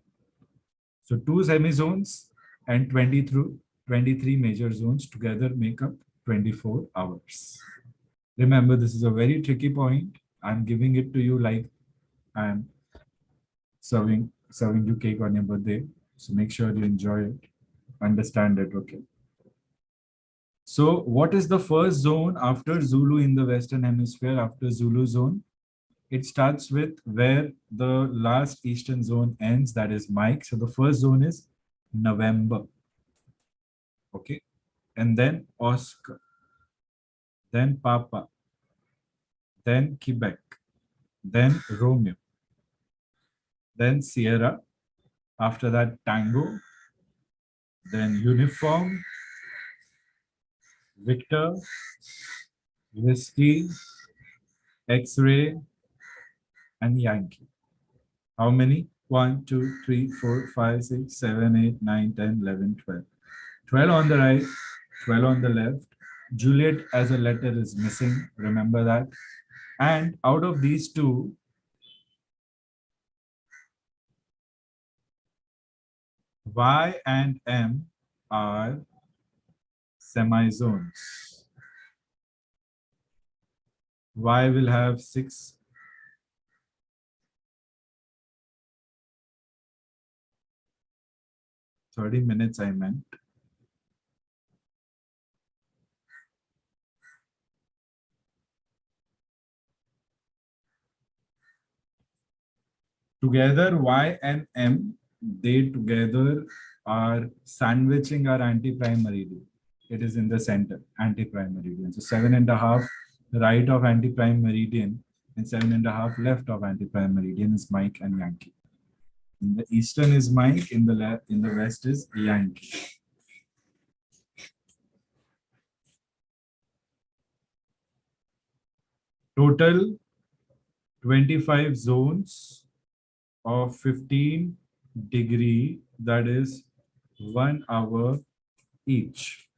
So 2 semi-zones and 23 major zones together make up 24 hours. Remember, this is a very tricky point. I'm giving it to you like I'm serving you cake on your birthday. So make sure you enjoy it, understand it, okay? So what is the first zone after Zulu in the Western Hemisphere, after Zulu zone? It starts with where the last Eastern zone ends, that is Mike. So the first zone is November, okay? And then Oscar, then Papa, then Quebec, then Romeo, then Sierra, after that Tango, then Uniform, Victor, Whiskey, X-Ray, and Yankee. How many? 1, 2, 3, 4, 5, 6, 7, 8, 9, 10, 11, 12. 12 on the right, 12 on the left. Juliet as a letter is missing, remember that. And out of these two, Y and M are semi-zones. Y will have 6. "30 minutes" I meant. Together, Y and M, they together are sandwiching our anti-prime meridian. It is in the center, anti-prime meridian. So 7.5 right of anti-prime meridian and 7.5 left of anti-prime meridian is Mike and Yankee. In the eastern is Mike, in the west is Yankee. Total 25 zones of 15 degree, that is 1 hour each.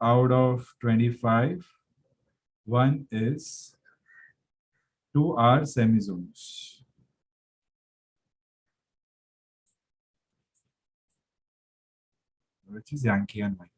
Out of 25, 1 is 2 are semi-zones. Which is Yankee and Mike.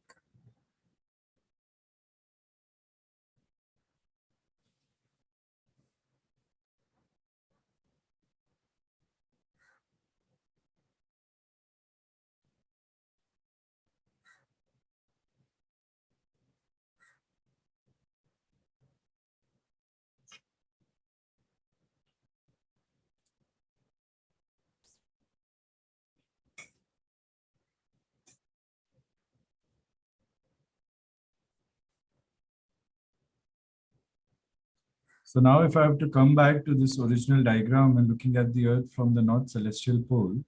So now if I have to come back to this original diagram and looking at the Earth from the North Celestial Pole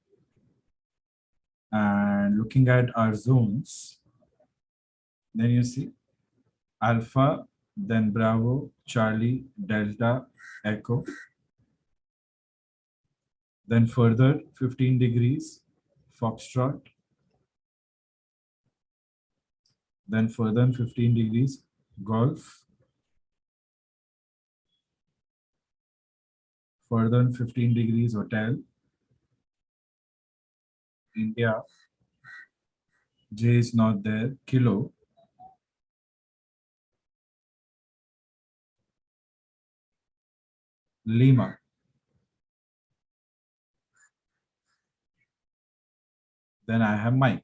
and looking at our zones, then you see Alpha then Bravo, Charlie, Delta, Echo. Then further 15 degrees, Foxtrot. Then further 15 degrees, Golf. Further 15 degrees, Hotel. India. J is not there, Kilo. Lima. Then I have Mike.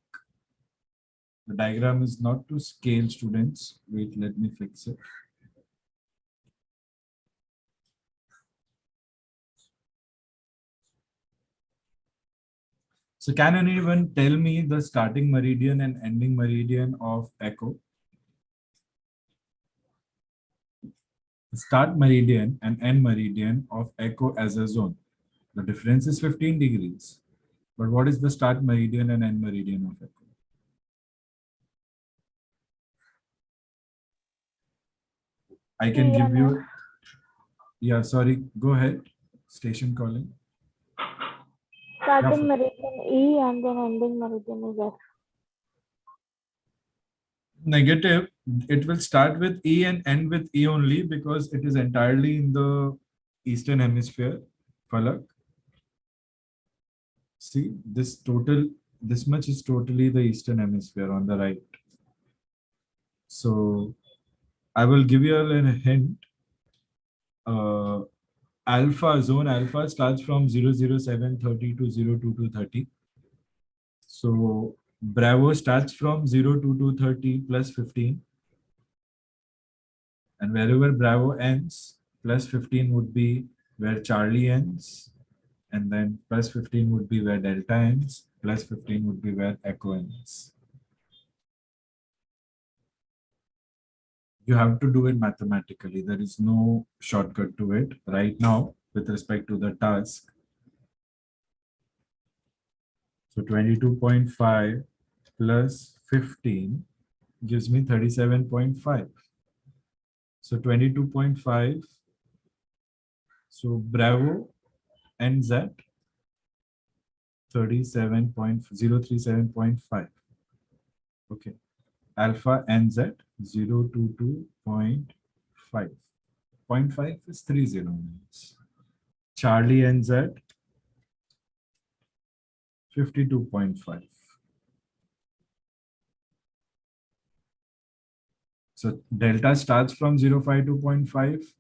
The diagram is not to scale, students. Wait, let me fix it. So can anyone tell me the starting meridian and ending meridian of Echo? The start meridian and end meridian of Echo as a zone. The difference is 15 degrees. But what is the start meridian and end meridian of Echo? I can give you, yeah, sorry, go ahead. Station calling. Starting meridian E and then ending meridian is F. Negative. It will start with E and end with E only because it is entirely in the Eastern Hemisphere. Falak. See, this much is totally the Eastern Hemisphere on the right. So I will give you a hint. Zone alpha starts from 00730 to 02230. So Bravo starts from 02230 plus 15. And wherever Bravo ends, plus 15 would be where Charlie ends. And then plus 15 would be where Delta ends. Plus 15 would be where Echo ends. You have to do it mathematically. There is no shortcut to it right now with respect to the task. So 22.5 plus 15 gives me 37.5. So 22.5. So Bravo ends at 037.5. Okay. Alpha ends at 022.5. 0.5 is 30 minutes. Charlie ends at 52.5. So delta starts from 052.5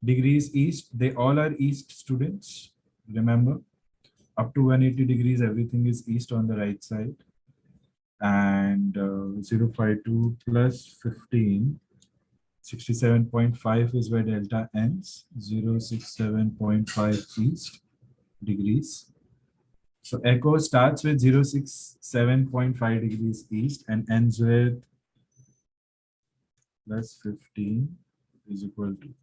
degrees east. They all are east students. Remember, up to 180 degrees, everything is east on the right side. And 052 plus 15, 67.5 is where delta ends. 067.5 east degrees. So Echo starts with 067.5 degrees east and ends with plus 15 is equal to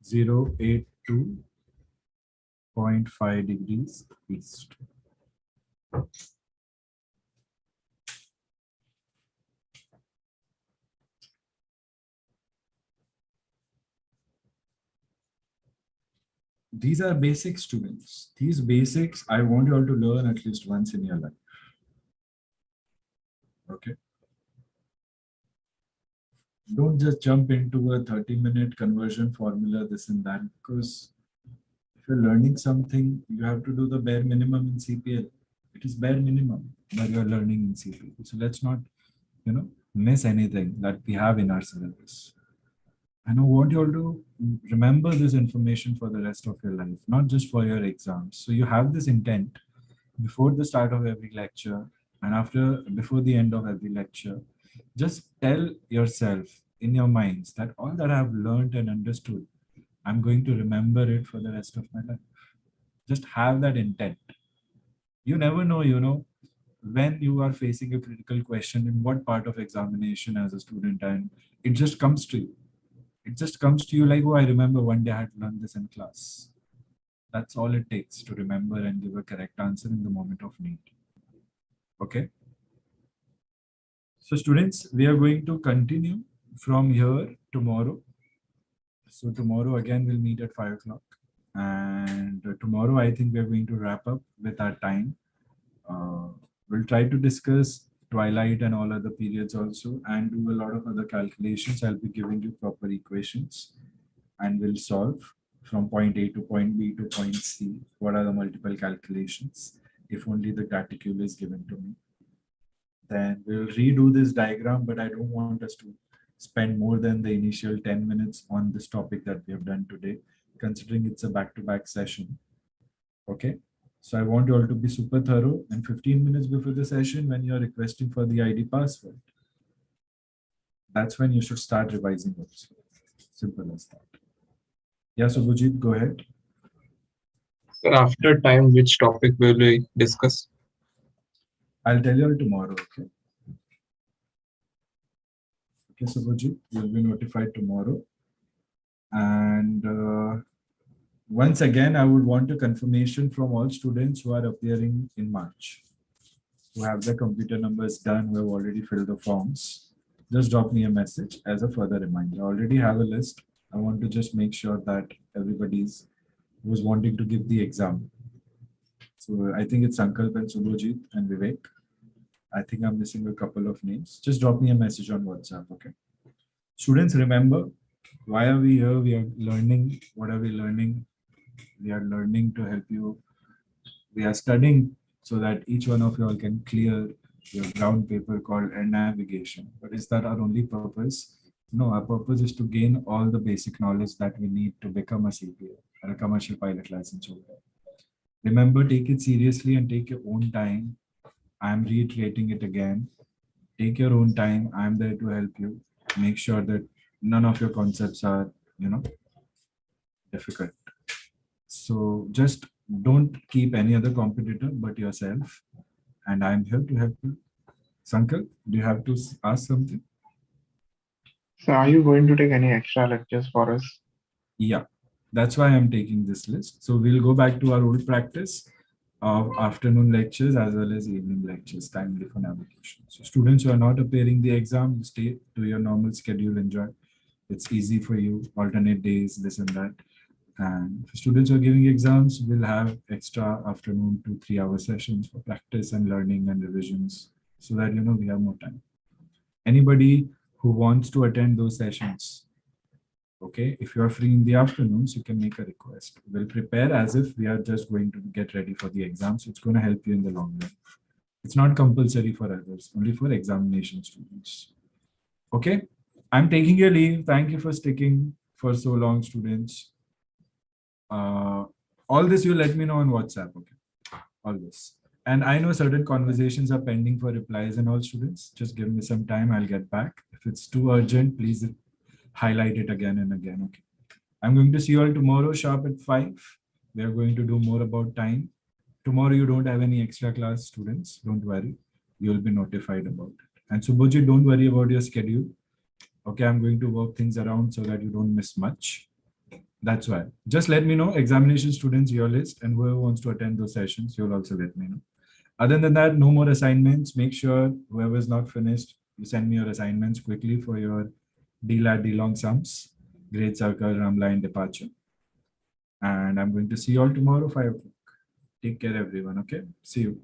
082.5 degrees east. These are basic, students. These basics I want you all to learn at least once in your life. Okay. Don't just jump into a 30-minute conversion formula, this and that, because if you're learning something, you have to do the bare minimum in CPL. It is bare minimum that you're learning in CPL. So let's not, miss anything that we have in our syllabus. And I want you all to remember this information for the rest of your life, not just for your exams. So you have this intent before the start of every lecture and before the end of every lecture. Just tell yourself in your minds that all that I have learned and understood, I'm going to remember it for the rest of my life. Just have that intent. You never know, when you are facing a critical question in what part of examination as a student, and it just comes to you. It just comes to you like, oh, I remember one day I had learned this in class. That's all it takes to remember and give a correct answer in the moment of need. Okay. So students, we are going to continue from here tomorrow. So tomorrow again we'll meet at 5 o'clock. And tomorrow I think we're going to wrap up with our time. We'll try to discuss twilight and all other periods also, and do a lot of other calculations. I'll be giving you proper equations and we'll solve from point A to point B to point C. What are the multiple calculations? If only the graticule is given to me. Then we'll redo this diagram, but I don't want us to spend more than the initial 10 minutes on this topic that we have done today, considering it's a back-to-back session. Okay, so I want you all to be super thorough, and 15 minutes before the session, when you're requesting for the ID password, that's when you should start revising also. Simple as that. Yeah, so Subhajit, go ahead. So after time, which topic will we discuss? I'll tell you all tomorrow, okay? Okay, Subhajit, you'll be notified tomorrow. And once again, I would want a confirmation from all students who are appearing in March, who have the computer numbers done, who have already filled the forms. Just drop me a message as a further reminder. I already have a list. I want to just make sure that everybody's who's wanting to give the exam. So I think it's Sankalp and Subhajit and Vivek. I think I'm missing a couple of names. Just drop me a message on WhatsApp, okay? Students, remember, why are we here? We are learning. What are we learning? We are learning to help you. We are studying so that each one of you all can clear your ground paper called air navigation. But is that our only purpose? No, our purpose is to gain all the basic knowledge that we need to become a CPL or a commercial pilot license holder. Remember, take it seriously and take your own time. I'm reiterating it again. Take your own time. I'm there to help you. Make sure that none of your concepts are, difficult. So just don't keep any other competitor but yourself. And I'm here to help you. Sankal, do you have to ask something? So are you going to take any extra lectures for us? Yeah, that's why I'm taking this list. So we'll go back to our old practice of afternoon lectures as well as evening lectures, timely for navigation. So students who are not appearing the exam, stay to your normal schedule, enjoy. It's easy for you, alternate days, this and that. And for students who are giving exams, we'll have extra afternoon 2-3 hour sessions for practice and learning and revisions so that, we have more time. Anybody who wants to attend those sessions, okay, if you are free in the afternoons, you can make a request. We'll prepare as if we are just going to get ready for the exam. So it's going to help you in the long run. It's not compulsory for others, only for examination students. Okay, I'm taking your leave. Thank you for sticking for so long, students. All this you let me know on WhatsApp, okay? All this. And I know certain conversations are pending for replies and all students. Just give me some time, I'll get back. If it's too urgent, please highlight it again and again, okay? I'm going to see you all tomorrow sharp at 5. We are going to do more about time. Tomorrow you don't have any extra class, students. Don't worry. You'll be notified about it. And Subhajit, don't worry about your schedule. Okay, I'm going to work things around so that you don't miss much. That's why. Just let me know, examination students, your list, and whoever wants to attend those sessions, you'll also let me know. Other than that, no more assignments. Make sure whoever is not finished, you send me your assignments quickly for your D-lat, D-long sums, grade circle, Ramla, and departure. And I'm going to see you all tomorrow, 5 o'clock. Take care, everyone. Okay, see you.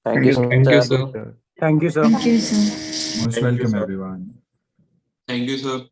Thank you, sir. Thank you, sir. Thank you, sir. Thank you, sir. Most welcome, everyone. Thank you, sir.